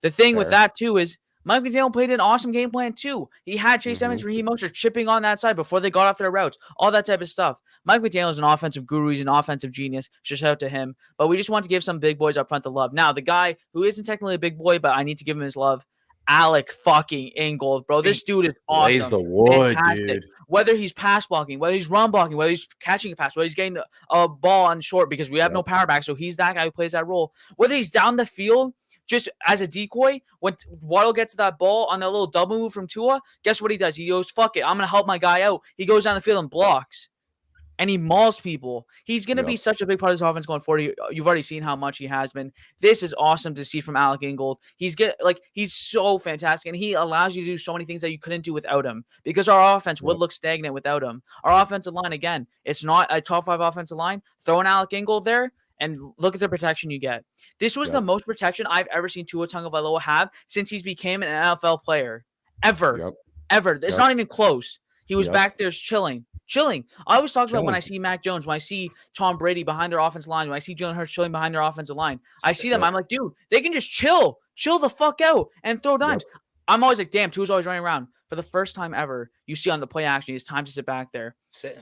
The thing with that, too, is Mike McDaniel played an awesome game plan, too. He had Chase Edmonds, Raheem Mostert chipping on that side before they got off their routes, all that type of stuff. Mike McDaniel is an offensive guru. He's an offensive genius. Shout out to him. But we just want to give some big boys up front the love. Now, the guy who isn't technically a big boy, but I need to give him his love, Alec fucking Ingold, bro. This dude is awesome. Lays the wood, fantastic. Dude. Whether he's pass blocking, whether he's run blocking, whether he's catching a pass, whether he's getting the ball on short because we have no power back, so he's that guy who plays that role. Whether he's down the field just as a decoy, when Waddle gets that ball on that little double move from Tua, guess what he does? He goes, fuck it, I'm going to help my guy out. He goes down the field and blocks. And he mauls people. He's going to be such a big part of this offense going forward. You've already seen how much he has been. This is awesome to see from Alec Ingold. He's so fantastic, and he allows you to do so many things that you couldn't do without him because our offense would look stagnant without him. Our offensive line, again, it's not a top 5 offensive line. Throw an Alec Ingold there, and look at the protection you get. This was the most protection I've ever seen Tua Tagovailoa have since he's became an NFL player. Ever. It's not even close. He was back there chilling. I always talk about when I see Mac Jones, when I see Tom Brady behind their offensive line, when I see Jalen Hurts chilling behind their offensive line. I see them. I'm like, dude, they can just chill the fuck out and throw dimes. I'm always like, damn, Tua's always running around. For the first time ever, you see on the play action, it's time to sit back there.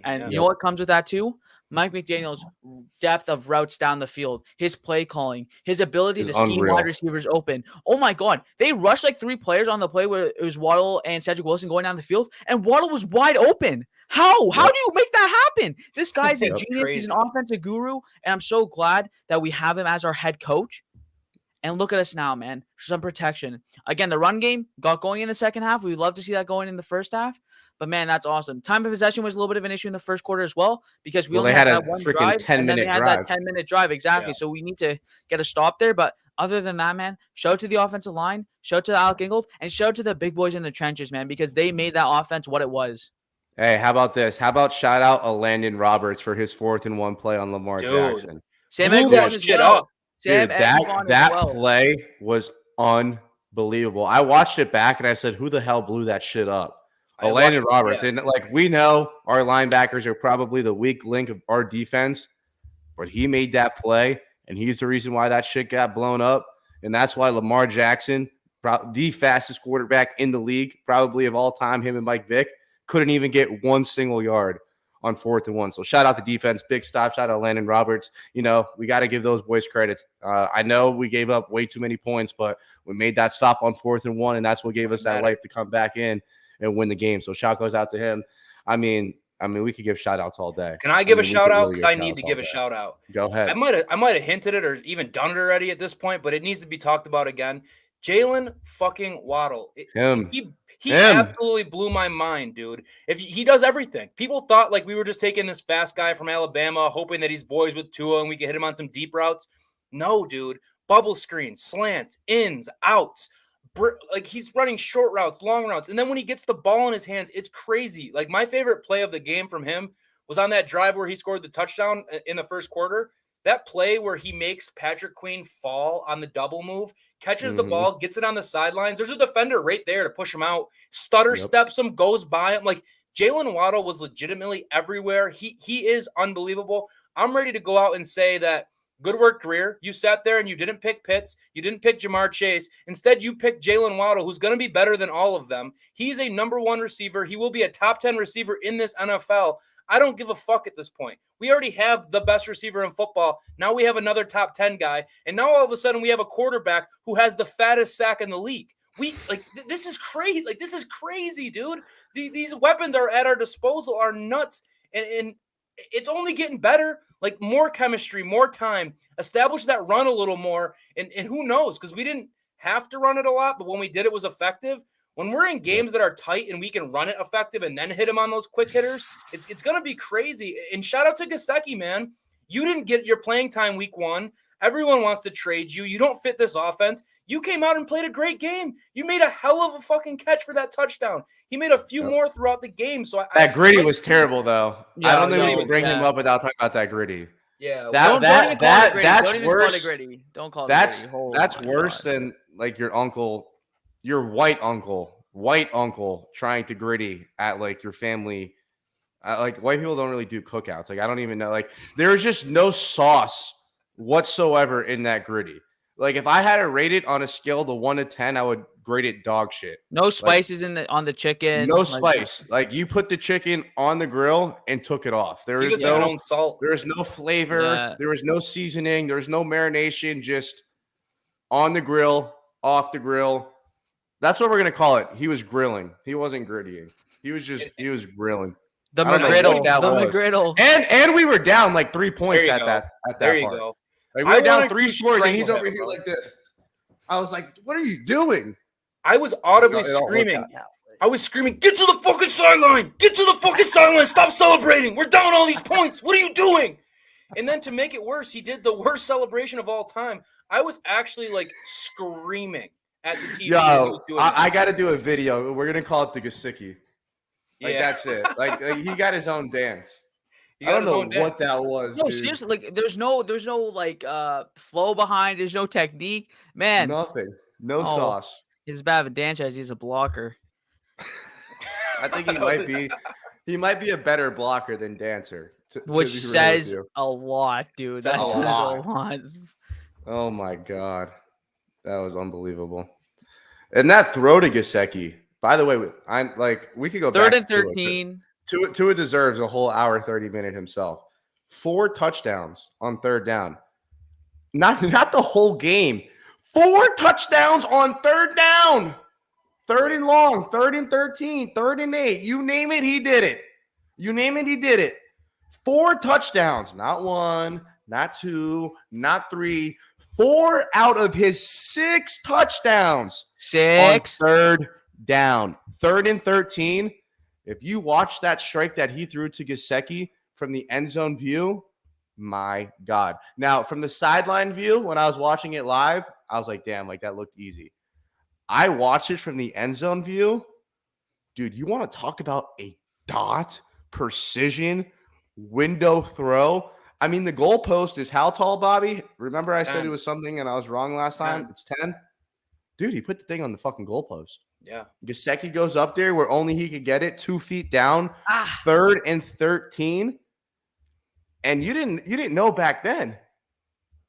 And you know what comes with that too? Mike McDaniel's depth of routes down the field, his play calling, his ability to scheme wide receivers open. Oh my God. They rushed like 3 players on the play where it was Waddle and Cedric Wilson going down the field, and Waddle was wide open. How? How do you make that happen? This guy's a genius. Crazy. He's an offensive guru, and I'm so glad that we have him as our head coach. And look at us now, man. Some protection. Again, the run game got going in the second half. We'd love to see that going in the first half. But, man, that's awesome. Time of possession was a little bit of an issue in the first quarter as well because we only had that one drive. 10-minute drive. That 10-minute drive, exactly. Yeah. So we need to get a stop there. But other than that, man, shout out to the offensive line, shout out to Alec Ingold, and shout out to the big boys in the trenches, man, because they made that offense what it was. Hey, how about this? How about shout out a Landon Roberts for his 4th and 1 play on Lamar Jackson? Sam blew that shit up. Dude, that play was unbelievable. I watched it back and I said, who the hell blew that shit up? Landon Roberts. And we know our linebackers are probably the weak link of our defense, but he made that play and he's the reason why that shit got blown up. And that's why Lamar Jackson, the fastest quarterback in the league, probably of all time, him and Mike Vick, couldn't even get 1 single yard on 4th and 1. So shout out the defense, big stop. Shout out Landon Roberts. We got to give those boys credit. I know we gave up way too many points, but we made that stop on 4th and 1, and that's what gave us that life to come back in and win the game. So shout goes out to him. I mean, we could give shout outs all day. Can I give a shout out? Because I need to give a shout out. Go ahead. I might have hinted it or even done it already at this point, but it needs to be talked about again. Jaylen fucking Waddle. He absolutely blew my mind, dude. He does everything. People thought we were just taking this fast guy from Alabama, hoping that he's boys with Tua and we could hit him on some deep routes. No, dude. Bubble screens, slants, ins, outs. He's running short routes, long routes. And then when he gets the ball in his hands, it's crazy. My favorite play of the game from him was on that drive where he scored the touchdown in the first quarter. That play where he makes Patrick Queen fall on the double move, catches the ball, gets it on the sidelines. There's a defender right there to push him out. Steps him, goes by him. Jaylen Waddle was legitimately everywhere. He is unbelievable. I'm ready to go out and say that good work, Greer. You sat there and you didn't pick Pitts. You didn't pick Jamar Chase. Instead, you picked Jaylen Waddle, who's going to be better than all of them. He's a number 1 receiver. He will be a top 10 receiver in this NFL. I don't give a fuck at this point. We already have the best receiver in football. Now we have another top 10 guy. And now all of a sudden we have a quarterback who has the fattest sack in the league. This is crazy. This is crazy, dude. These weapons are at our disposal, are nuts. And it's only getting better. Like more chemistry, more time, establish that run a little more. And who knows? Because we didn't have to run it a lot, but when we did, it was effective. When we're in games that are tight and we can run it effective and then hit him on those quick hitters, it's going to be crazy. And shout out to Gesicki, man. You didn't get your playing time week 1. Everyone wants to trade you. You don't fit this offense. You came out and played a great game. You made a hell of a fucking catch for that touchdown. He made a few more throughout the game. So that gritty was terrible, though. Yeah, I don't think we was can bring him bad. up without talking about that gritty. Yeah, That's worse. Don't call it That's gritty. Oh that's my worse God. than like your white uncle trying to gritty at like your family. Like white people don't really do cookouts. Like I don't even know. Like there was just no sauce whatsoever in that gritty. Like if I had to rate it on a scale to 1 to 10, I would grade it dog shit. No spices on the chicken. No spice. Like you put the chicken on the grill and took it off. There you was got your no own salt. there was no flavor. Yeah. There was no seasoning. There was no marination. Just on the grill, off the grill. That's what we're gonna call it. He was grilling. He wasn't grittying. He was grilling. The I don't know McGriddle. what that The was. McGriddle. And we were down like 3 points at that There you part. go. Like we I were down wanted 3 to scores and he's strangle over him, here bro. like this. I was like, what are you doing? I was audibly It all worked screaming. out. I was screaming, get to the fucking sideline! Get to the fucking sideline! Stop celebrating! We're down all these points! What are you doing? And then to make it worse, he did the worst celebration of all time. I was actually like screaming at the TV. as he was Yo, doing I it. got to do a video. We're gonna call it the Gesicki. Like Yeah. that's it. Like he got his own dance. He I got don't his know own what dance. that was. No, dude. seriously, like there's no like flow behind. There's no technique, man. Nothing. No Oh. sauce. He's bad of a dance as he's a blocker. I think he might be a better blocker than dancer. To Which be real with says you. a lot, dude. Says That a says a lot. lot. Oh my god, that was unbelievable. And that throw to Gesicki. By the way, we could go Third back and to Tua, 'cause 13. Tua deserves a whole hour 30-minute himself. 4 touchdowns on third down. Not the whole game. 4 touchdowns on third down. 3rd and long, 3rd and 13, 3rd and 8. You name it, he did it. You name it, he did it. 4 touchdowns. Not 1, not 2, not 3. 4 out of his 6 touchdowns. 6. On third down. 3rd and 13. If you watch that strike that he threw to Gesicki from the end zone view, my God. Now, from the sideline view, when I was watching it live, I was like, damn, like that looked easy. I watched it from the end zone view. Dude, you want to talk about a dot precision window throw? I mean, the goalpost is how tall, Bobby? Remember I said 10. it was something and I was wrong last time? 10. It's 10. Dude, he put the thing on the fucking goalpost. Yeah. Gesicki goes up there where only he could get it, 2 feet down, Ah. 3rd and 13. And you didn't know back then.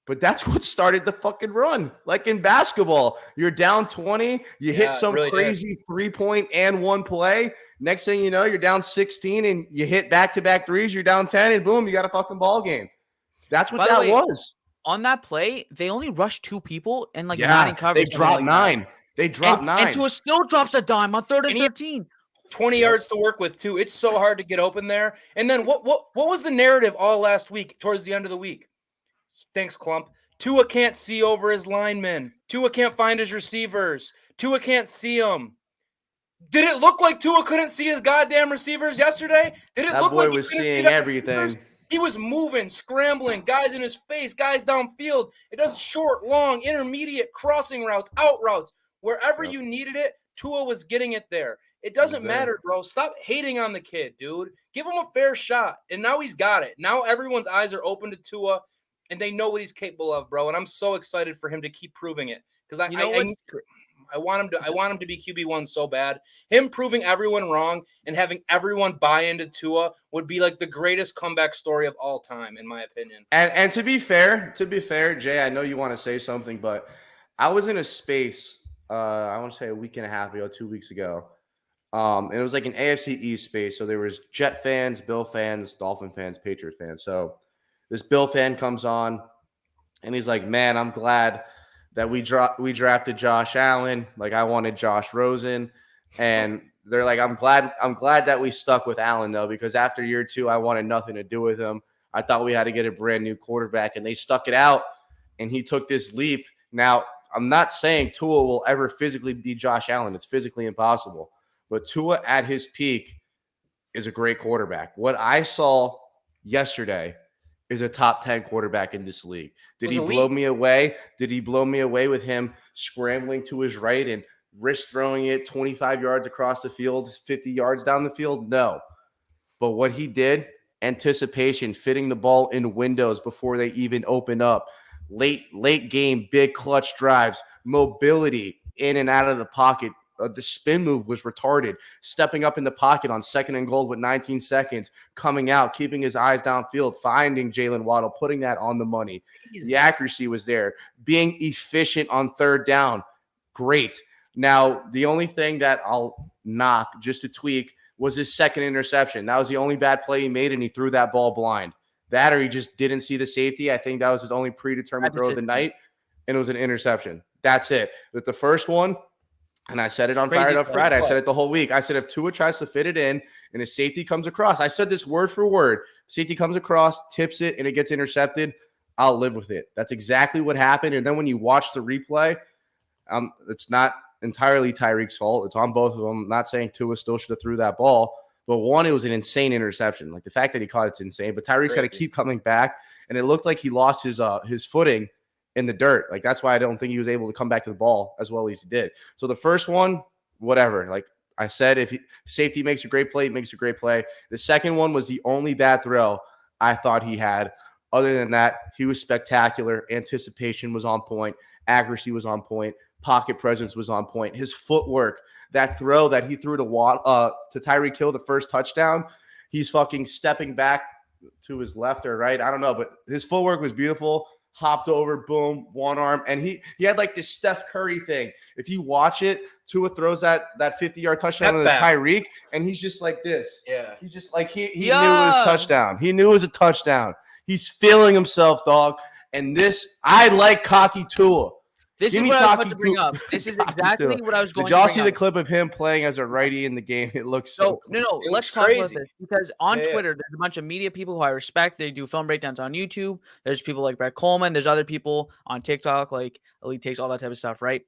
But that's what started the fucking run. Like in basketball, you're down 20, you hit some really crazy 3-point and 1 play. Next thing you know, you're down 16 and you hit back-to-back threes, you're down 10, and boom, you got a fucking ball game. That's what By the that way, was. On that play, they only rushed 2 people and like 9 Yeah, in coverage. they dropped 9. They dropped 9. And Tua still drops a dime on 3rd and And he- 13. 20 yards to work with too. It's so hard to get open there. And then what was the narrative all last week towards the end of the week? Thanks, Clump. Tua can't see over his linemen. Tua can't find his receivers. Tua can't see them. Did it look like Tua couldn't see his goddamn receivers yesterday? Did it That look boy like he was couldn't see seeing the everything. receivers? He was moving, scrambling, guys in his face, guys downfield. It does short, long, intermediate, crossing routes, out routes. Wherever Yep. you needed it, Tua was getting it there. It doesn't Exactly. matter, bro. Stop hating on the kid, dude. Give him a fair shot. And now he's got it. Now everyone's eyes are open to Tua, and they know what he's capable of, bro. And I'm so excited for him to keep proving it because I want him to be QB1 so bad. Him proving everyone wrong and having everyone buy into Tua would be like the greatest comeback story of all time, in my opinion. And to be fair, Jay, I know you want to say something, but I was in a space, I want to say a week and a half ago, 2 weeks ago. And it was like an AFC East space. So there was Jet fans, Bill fans, Dolphin fans, Patriot fans. So this Bill fan comes on and he's like, man, I'm glad that we drafted Josh Allen. Like I wanted Josh Rosen. And They're like, I'm glad that we stuck with Allen, though, because after year 2, I wanted nothing to do with him. I thought we had to get a brand new quarterback, and they stuck it out, and he took this leap. Now, I'm not saying Tua will ever physically be Josh Allen. It's physically impossible. But Tua at his peak is a great quarterback. What I saw yesterday is a top 10 quarterback in this league. Did he blow me away? Did he blow me away with him scrambling to his right and wrist throwing it 25 yards across the field, 50 yards down the field? No. But what he did, anticipation, fitting the ball in windows before they even open up, late game, big clutch drives, mobility in and out of the pocket. The spin move was retarded. Stepping up in the pocket on 2nd and goal with 19 seconds, coming out, keeping his eyes downfield, finding Jaylen Waddle, putting that on the money. The accuracy was there. Being efficient on 3rd down, great. Now, the only thing that I'll knock, just to tweak, was his 2nd interception. That was the only bad play he made, and he threw that ball blind. That or he just didn't see the safety. I think that was his only predetermined throw of the night, and it was an interception. That's it. With the first one, and I said it on Fired Up Friday. I said it the whole week. I said if Tua tries to fit it in and his safety comes across, I said this word for word. Safety comes across, tips it, and it gets intercepted, I'll live with it. That's exactly what happened. And then when you watch the replay, it's not entirely Tyreek's fault. It's on both of them. I'm not saying Tua still should have threw that ball. But one, it was an insane interception. Like the fact that he caught it's insane. But Tyreek's got to keep coming back. And it looked like he lost his footing in the dirt. Like that's why I don't think he was able to come back to the ball as well as he did. So the first one, whatever. Like I said, if safety makes a great play, it makes a great play. The second one was the only bad throw I thought he had. Other than that, he was spectacular. Anticipation was on point. Accuracy was on point. Pocket presence was on point. His footwork, that throw that he threw to Tyreek Hill, the first touchdown, he's fucking stepping back to his left or right. I don't know, but his footwork was beautiful. Hopped over, boom, one arm. And he had like this Steph Curry thing. If you watch it, Tua throws that 50-yard touchdown to Tyreek, and he's just like this. Yeah. He's just like he knew it was a touchdown. He knew it was a touchdown. He's feeling himself, dog. And I like cocky Tua. This is what I was about to bring up. This is exactly what I was going to bring up. Did y'all see the clip of him playing as a righty in the game? It looks so cool. No. Let's talk about this. Because on Twitter, there's a bunch of media people who I respect. They do film breakdowns on YouTube. There's people like Brett Coleman. There's other people on TikTok, like Elite Takes, all that type of stuff, right?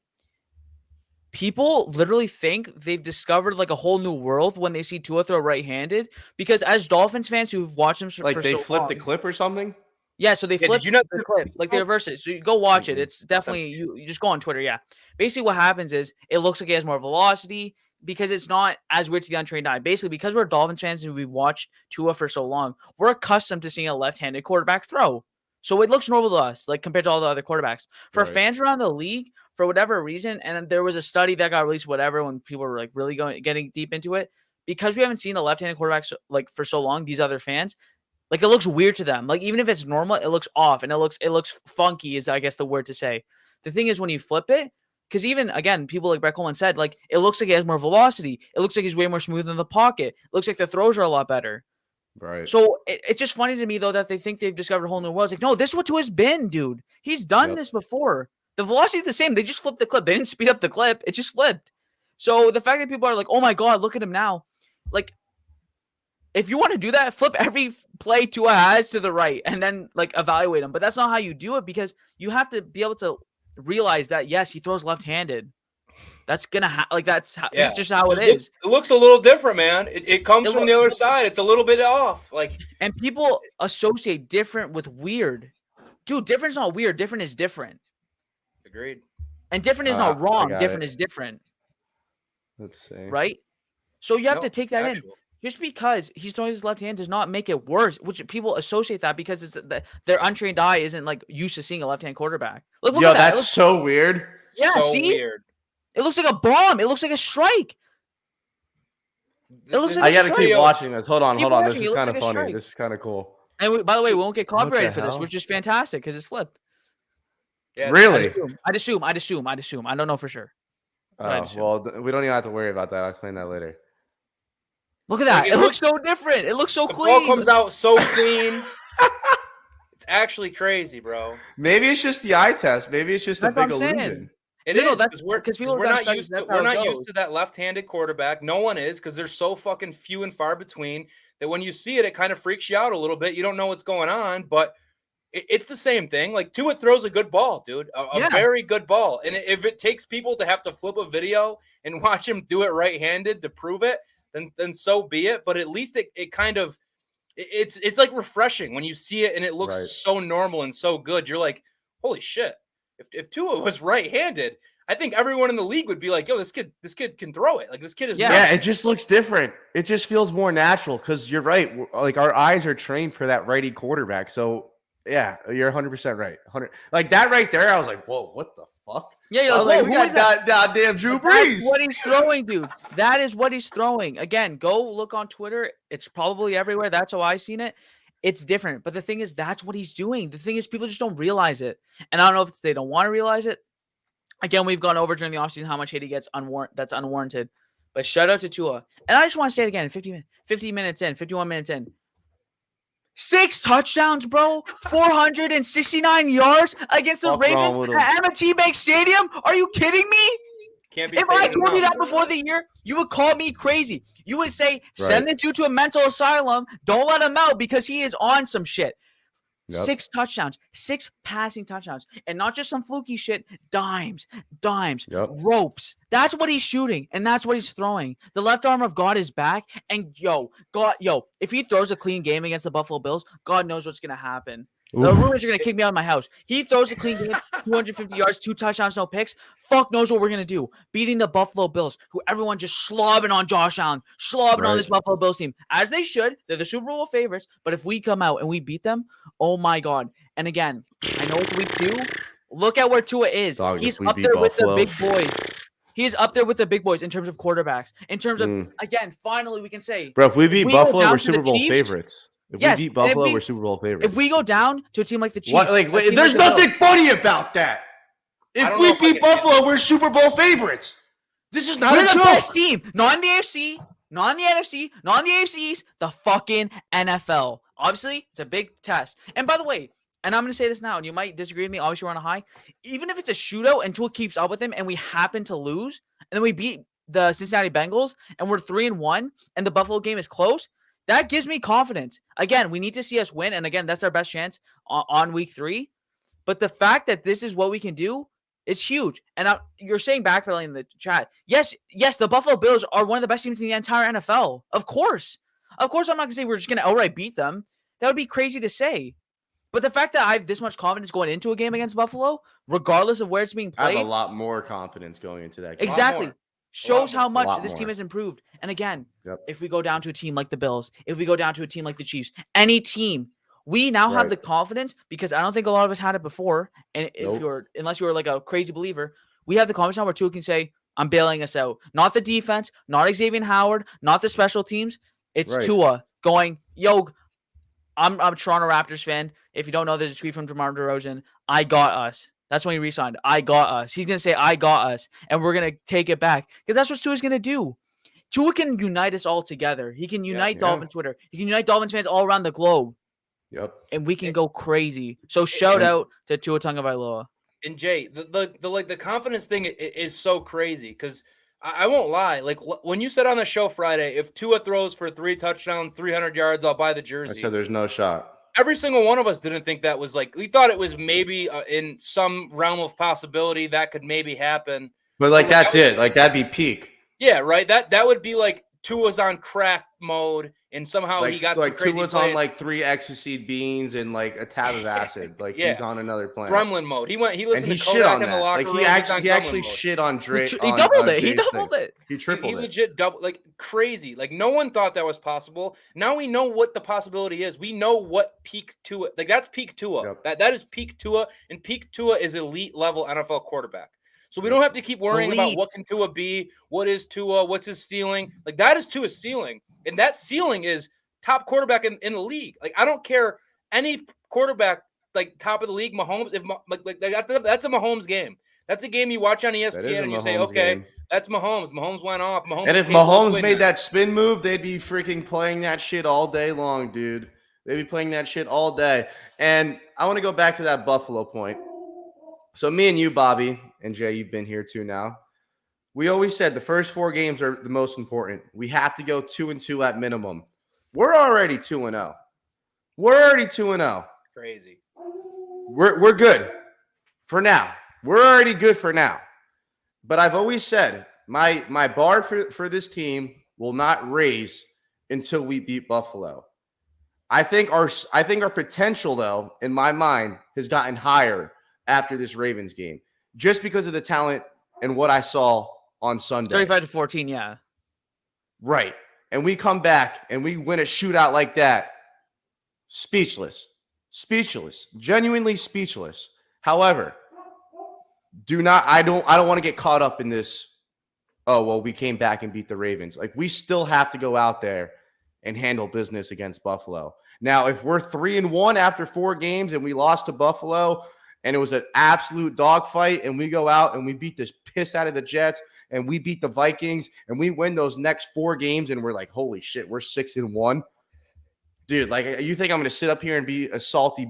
People literally think they've discovered like a whole new world when they see Tua throw right-handed. Because as Dolphins fans who've watched him for they so flipped long, the clip or something? Yeah, so they flipped the clip. Like they reversed it. So you go watch it. It's definitely you just go on Twitter. Yeah. Basically what happens is it looks like it has more velocity because it's not as weird to the untrained eye. Basically, because we're Dolphins fans and we've watched Tua for so long, we're accustomed to seeing a left-handed quarterback throw. So it looks normal to us, like compared to all the other quarterbacks. For fans around the league, for whatever reason, and there was a study that got released, whatever, when people were like really getting deep into it, because we haven't seen a left-handed quarterback like for so long, these other fans, like it looks weird to them. Like even if it's normal, it looks off and it looks funky is I guess the word to say. The thing is when you flip it, because even again, people like Brett Coleman said, like it looks like he has more velocity. It looks like he's way more smooth in the pocket. It looks like the throws are a lot better. Right. So it's just funny to me though that they think they've discovered a whole new world. It's like, no, this is what Tua's been, dude. He's done this before. The velocity is the same. They just flipped the clip. They didn't speed up the clip. It just flipped. So the fact that people are like, oh my God, look at him now. Like, if you want to do that, flip every play Tua has to the right and then like evaluate him. But that's not how you do it because you have to be able to realize that, yes, he throws left-handed. That's going to that's just how it is. It looks a little different, man. It comes from the other side. It's a little bit off. And people associate different with weird. Dude, different is not weird. Different is different. Agreed. And different is not wrong. Different is different. Let's see. Right? So you have to take that in. Just because he's throwing his left hand does not make it worse, which people associate that because it's their untrained eye isn't like used to seeing a left-hand quarterback. Look at that. That's so weird. Yeah, so see? Weird. It looks like a bomb. It looks like a strike. It looks like I got to keep watching this. Hold on. This is kind of funny. Strike. This is kind of cool. And by the way, we won't get copyrighted for this, which is fantastic because it's flipped. Yeah, really? I'd assume. I don't know for sure. Oh, well, we don't even have to worry about that. I'll explain that later. Look at that. It looks so different. It looks so clean. The ball comes out so clean. It's actually crazy, bro. Maybe it's just the eye test. Maybe it's just a big illusion. It No, is that's because people we're have done not studies, used to that's how we're it not used goes. to that left-handed quarterback. No one is because they're so fucking few and far between that when you see it, it kind of freaks you out a little bit. You don't know what's going on, but it's the same thing. Like Tua throws a good ball, dude, a very good ball. And if it takes people to have to flip a video and watch him do it right-handed to prove it, then so be it. But at least it kind of it's like refreshing when you see it and it looks so normal and so good. You're like, holy shit. If Tua was right-handed, I think everyone in the league would be like, yo, this kid can throw it. Like this kid is Yeah, it just looks different. It just feels more natural because you're right. Like our eyes are trained for that righty quarterback. So yeah, you're 100% right. 100 like that right there. I was like, whoa, what the fuck? Yeah, you're I was like, like, whoa, we who is got that? goddamn Drew That's Brees. what he's throwing, dude. That is what he's throwing. Again, go look on Twitter. It's probably everywhere. That's how I've seen it. It's different. But the thing is, that's what he's doing. The thing is, people just don't realize it. And I don't know if they don't want to realize it. Again, we've gone over during the offseason how much hate he gets that's unwarranted. But shout out to Tua. And I just want to say it again, 50 minutes in, 51 minutes in. 6 touchdowns, bro. 469 yards against the Ravens at M&T Bank Stadium. Are you kidding me? Can't be. If I told you that before the year, you would call me crazy. You would say, send this dude to a mental asylum. Don't let him out because he is on some shit. 6 touchdowns, 6 passing touchdowns, and not just some fluky shit. Dimes, ropes. That's what he's shooting, and that's what he's throwing. The left arm of God is back, and if he throws a clean game against the Buffalo Bills, God knows what's gonna happen. The rumors are going to kick me out of my house. He throws a clean game, 250 yards, 2 touchdowns, no picks. Fuck knows what we're going to do. Beating the Buffalo Bills, who everyone just slobbing on Josh Allen, slobbing on this Buffalo Bills team. As they should. They're the Super Bowl favorites. But if we come out and we beat them, oh my God. And again, I know it's week 2. Look at where Tua is. He's up there with the big boys. He is up there with the big boys in terms of quarterbacks. In terms of, again, finally we can say. Bro, if we beat Buffalo, we're Super Bowl favorites. If we beat Buffalo, we're Super Bowl favorites. If we go down to a team like the Chiefs. Wait, there's nothing funny about that. If we beat Buffalo, we're Super Bowl favorites. This is not a joke. We're the best team. Not in the AFC, not in the NFC, not in the AFC East, the fucking NFL. Obviously, it's a big test. And by the way, and I'm going to say this now, and you might disagree with me. Obviously, we're on a high. Even if it's a shootout and Tua keeps up with him and we happen to lose, and then we beat the Cincinnati Bengals and we're 3-1 and the Buffalo game is close, that gives me confidence. Again, we need to see us win. And again, that's our best chance on week 3. But the fact that this is what we can do is huge. And you're saying backpedaling in the chat. Yes, the Buffalo Bills are one of the best teams in the entire NFL. Of course. I'm not going to say we're just going to outright beat them. That would be crazy to say. But the fact that I have this much confidence going into a game against Buffalo, regardless of where it's being played. I have a lot more confidence going into that game. Exactly. Shows how much this team has improved. And again, if we go down to a team like the Bills, if we go down to a team like the Chiefs, any team, we now have the confidence, because I don't think a lot of us had it before. And unless you were like a crazy believer, we have the confidence now where Tua can say, I'm bailing us out. Not the defense, not Xavier Howard, not the special teams. It's Tua going, yo, I'm a Toronto Raptors fan. If you don't know, there's a tweet from DeMar DeRozan. I got us. That's when he re-signed. I got us. He's going to say, I got us. And we're going to take it back. Because that's what Tua's going to do. Tua can unite us all together. He can unite Dolphins Twitter. He can unite Dolphins fans all around the globe. Yep. And we can go crazy. So shout out to Tua Tagovailoa. And Jay, the confidence thing is so crazy because I won't lie. Like when you said on the show Friday, if Tua throws for 3 touchdowns, 300 yards, I'll buy the jersey. I said there's no shot. Every single one of us didn't think that was we thought it was maybe in some realm of possibility that could maybe happen. But that's it. That'd be peak. Yeah, right. That would be like Tua's on crack mode, and somehow he got some crazy Tua's plays. on 3 ecstasy beans and a tab of acid. He's on another planet. Gremlin mode. He listened to shit Kodak on in the locker room. He actually shit on Drake. He doubled it. He doubled it. He tripled it. He legit doubled, crazy. No one thought that was possible. Now we know what the possibility is. We know what peak Tua. That's peak Tua. Yep. That is peak Tua, and peak Tua is elite level NFL quarterback. So we don't have to keep worrying about what can Tua be, what is Tua, what's his ceiling. That is Tua's ceiling. And that ceiling is top quarterback in the league. I don't care any quarterback, top of the league, Mahomes, that's a Mahomes game. That's a game you watch on ESPN and you say, okay, game. That's Mahomes. Mahomes went off. And if Mahomes made that spin move, they'd be freaking playing that shit all day long, dude. They'd be playing that shit all day. And I want to go back to that Buffalo point. So me and you, Bobby, and Jay, you've been here too now. We always said the first 4 games are the most important. We have to go 2-2 at minimum. We're already 2-0. We're already 2-0. Crazy. We're good for now. We're already good for now. But I've always said my bar for this team will not raise until we beat Buffalo. I think our potential, though, in my mind, has gotten higher after this Ravens game, just because of the talent and what I saw on Sunday. 35-14, yeah. Right. And we come back and we win a shootout like that. Speechless. Genuinely speechless. However, I don't want to get caught up in this. Oh, well, we came back and beat the Ravens. Like, we still have to go out there and handle business against Buffalo. Now, if we're 3-1 after 4 games and we lost to Buffalo and it was an absolute dogfight and we go out and we beat this piss out of the Jets and we beat the Vikings and we win those next 4 games and we're like, holy shit, we're 6-1. Dude, like, you think I'm going to sit up here and be a salty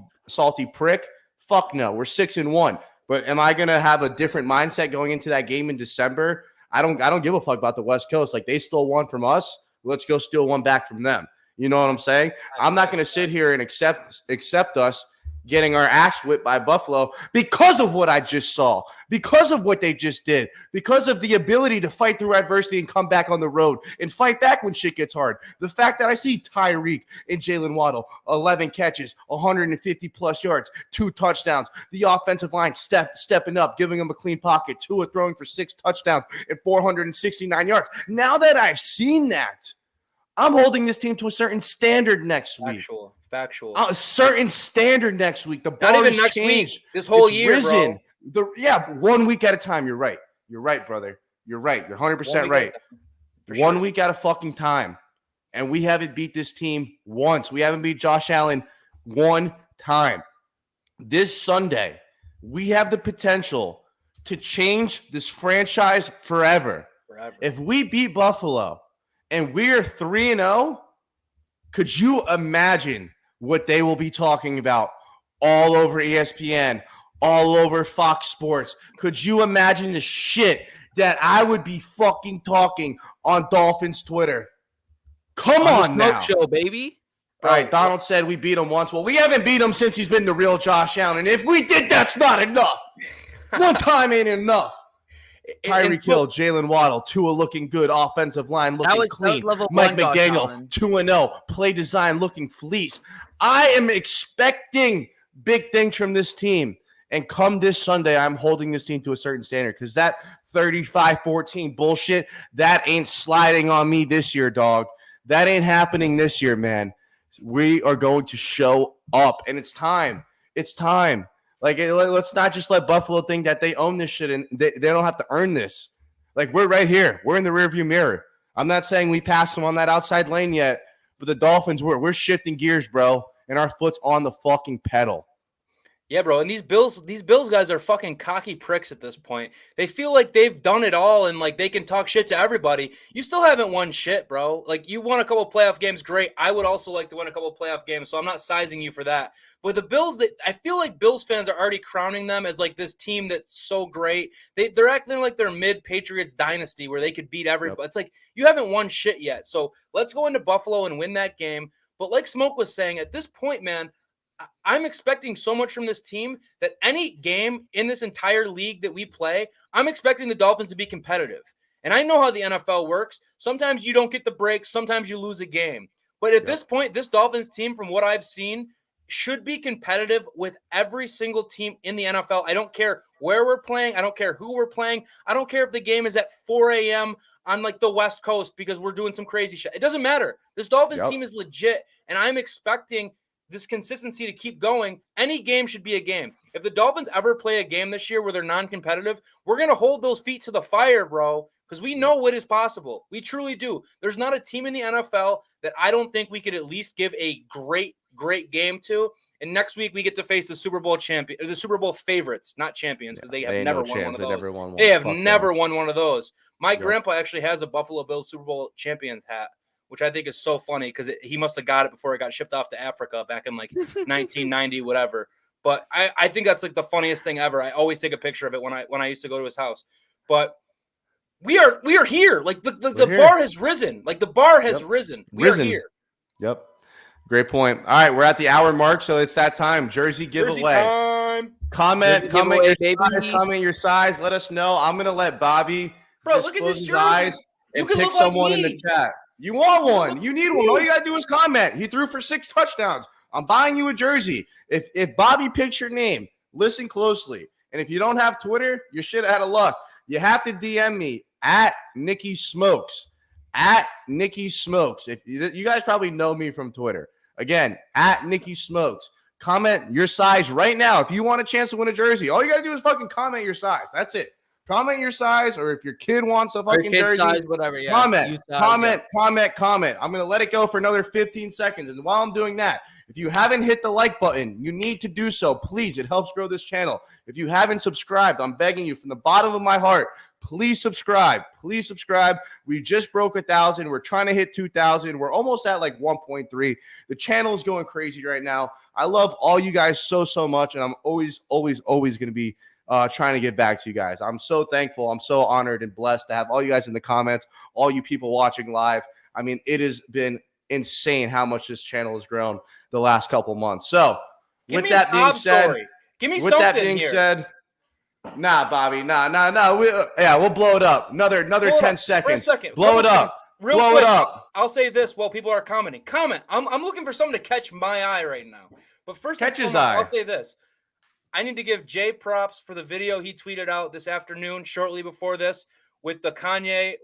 prick? Fuck no, we're 6-1. But am I going to have a different mindset going into that game in December? I don't give a fuck about the West Coast. Like, they stole one from us. Let's go steal one back from them. You know what I'm saying? I'm not going to sit here and accept us getting our ass whipped by Buffalo because of what I just saw, because of what they just did, because of the ability to fight through adversity and come back on the road and fight back when shit gets hard. The fact that I see Tyreek and Jaylen Waddle, 11 catches, 150-plus yards, 2 touchdowns, the offensive line stepping up, giving them a clean pocket, Tua throwing for 6 touchdowns and 469 yards. Now that I've seen that, I'm holding this team to a certain standard next week. Factual. A certain standard next week. The bar Not even has next changed. week. This whole It's year, risen. bro. 1 week at a time. You're right. You're right, brother. You're right. You're 100% right. 1 week at a fucking time. And we haven't beat this team once. We haven't beat Josh Allen one time. This Sunday, we have the potential to change this franchise forever. If we beat Buffalo and we're 3-0, could you imagine what they will be talking about all over ESPN, all over Fox Sports? Could you imagine the shit that I would be fucking talking on Dolphins Twitter? Come on now. Show, baby. All right, Donald said we beat him once. Well, we haven't beat him since he's been the real Josh Allen. And if we did, that's not enough. One time ain't enough. Tyreek Hill, Jaylen Waddle, Tua looking good, offensive line looking clean. Mike McDaniel, 2-0, play design looking fleece. I am expecting big things from this team. And come this Sunday, I'm holding this team to a certain standard because that 35-14 bullshit, that ain't sliding on me this year, dog. That ain't happening this year, man. We are going to show up, and it's time. It's time. Like, let's not just let Buffalo think that they own this shit and they don't have to earn this. Like, we're right here. We're in the rearview mirror. I'm not saying we passed them on that outside lane yet, but the Dolphins, we're shifting gears, bro, and our foot's on the fucking pedal. Yeah, bro. And these Bills guys are fucking cocky pricks at this point. They feel like they've done it all and like they can talk shit to everybody. You still haven't won shit, bro. Like, you won a couple playoff games, great. I would also like to win a couple playoff games, so I'm not sizing you for that. But the Bills, I feel like Bills fans are already crowning them as like this team that's so great. They're acting like they're mid-Patriots dynasty where they could beat everybody. Yep. It's like, you haven't won shit yet. So let's go into Buffalo and win that game. But like Smoke was saying, at this point, man, I'm expecting so much from this team that any game in this entire league that we play, I'm expecting the Dolphins to be competitive. And I know how the NFL works. Sometimes you don't get the breaks. Sometimes you lose a game. But at this point, this Dolphins team, from what I've seen, should be competitive with every single team in the NFL. I don't care where we're playing. I don't care who we're playing. I don't care if the game is at 4 a.m. on like the West Coast because we're doing some crazy shit. It doesn't matter. This Dolphins team is legit, and I'm expecting this consistency to keep going. Any game should be a game. If the Dolphins ever play a game this year where they're non-competitive, we're going to hold those feet to the fire, bro, because we know what is possible. We truly do. There's not a team in the NFL that I don't think we could at least give a great game to. And next week we get to face the Super Bowl champion, or the Super Bowl favorites, not champions, because they have never won one of those. They have never won one of those. My grandpa actually has a Buffalo Bills Super Bowl champions hat, which I think is so funny because he must have got it before it got shipped off to Africa back in like 1990, whatever. But I think that's like the funniest thing ever. I always take a picture of it when I used to go to his house. But we are here. Like the bar has risen. Like the bar has risen. We are here. Yep. Great point. All right, we're at the hour mark, so it's that time. Jersey giveaway. Time. Comment your size. Let us know. I'm gonna let Bobby look at this jersey. And pick someone in the chat. You want one? You need one. All you gotta do is comment. He threw for 6 touchdowns. I'm buying you a jersey. If Bobby picks your name, listen closely. And if you don't have Twitter, you're shit out of luck. You have to DM me at Nikki Smokes. At Nikki Smokes. If you guys probably know me from Twitter. Again, at Nikki Smokes. Comment your size right now. If you want a chance to win a jersy, all you gotta do is fucking comment your size. That's it. Comment your size, or if your kid wants a fucking jersey, size, whatever. Yeah. Comment. I'm gonna let it go for another 15 seconds. And while I'm doing that, if you haven't hit the like button, you need to do so. Please, it helps grow this channel. If you haven't subscribed, I'm begging you from the bottom of my heart, please subscribe. Please subscribe. We just broke 1,000. We're trying to hit 2,000. We're almost at like 1.3. The channel is going crazy right now. I love all you guys so much, and I'm always going to be trying to get back to you guys. I'm so thankful. I'm so honored and blessed to have all you guys in the comments, all you people watching live. I mean, it has been insane how much this channel has grown the last couple months. So, with that being said, nah, Bobby, nah. We'll blow it up. Another 10 seconds. For a second. Blow it up. Blow it up. I'll say this while people are commenting. I'm looking for someone to catch my eye right now. But first, catch his eye. I'll say this. I need to give Jay props for the video he tweeted out this afternoon, shortly before this, with the Kanye,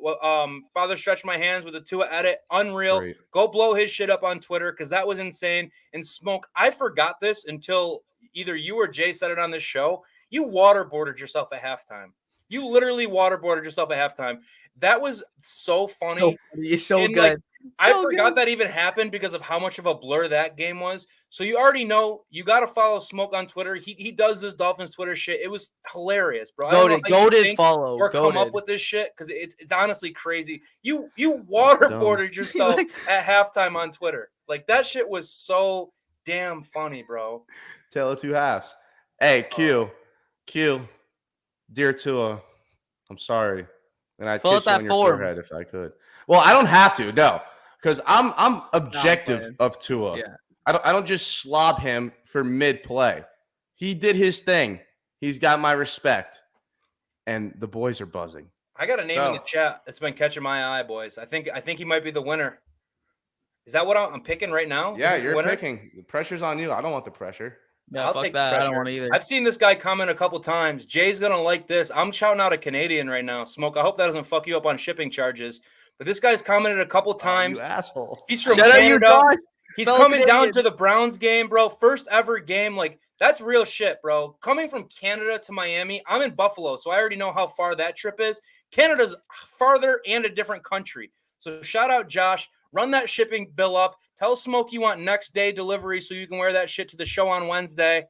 Father Stretch My Hands with the Tua edit. Unreal. Great. Go blow his shit up on Twitter because that was insane. And Smoke, I forgot this until either you or Jay said it on this show. You waterboarded yourself at halftime. You literally waterboarded yourself at halftime. That was so funny. So good. Like, I forgot that even happened because of how much of a blur that game was. So you already know you got to follow Smoke on Twitter. He does this Dolphins Twiter shit. It was hilarious, bro. Goated follow. Or come up with this shit because it's honestly crazy. You waterboarded yourself at halftime on Twitter. Like that shit was so damn funny, bro. Tale of two halves. Hey, Q, dear Tua, I'm sorry, and I'd kiss you on your forehead if I could. Well, I don't have to, no, because I'm objective of Tua. Yeah. I don't just slob him for mid-play. He did his thing. He's got my respect, and the boys are buzzing. I got a name in the chat that's been catching my eye, boys. I think he might be the winner. Is that what I'm picking right now? Yeah, you're picking. The pressure's on you. I don't want the pressure. Yeah, I'll take that. I don't want either. I've seen this guy comment a couple times. Jay's gonna like this. I'm shouting out a Canadian right now. Smoke. I hope that doesn't fuck you up on shipping charges. But this guy's commented a couple times. You asshole. He's from Canada. He's coming down to the Browns game, bro. First ever game. Like, that's real shit, bro. Coming from Canada to Miami. I'm in Buffalo, so I already know how far that trip is. Canada's farther and a different country. So shout out Josh. Run that shipping bill up. Tell Smoke you want next day delivery so you can wear that shit to the show on Wednesday.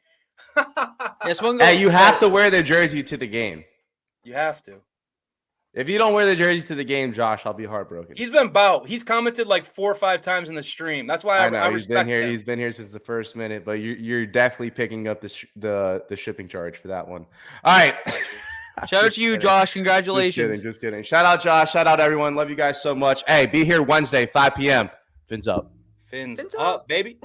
Hey, you have to wear the jersey to the game. You have to. If you don't wear the jerseys to the game, Josh, I'll be heartbroken. He's been bout. He's commented like 4 or 5 times in the stream. That's why I know. He's been here. He's been here since the first minute. But you're definitely picking up the shipping charge for that one. All right. Shout out to you, Josh. Congratulations. Just kidding. Shout out, Josh. Shout out, everyone. Love you guys so much. Hey, be here Wednesday, 5 p.m. Fins up. Fins up, baby.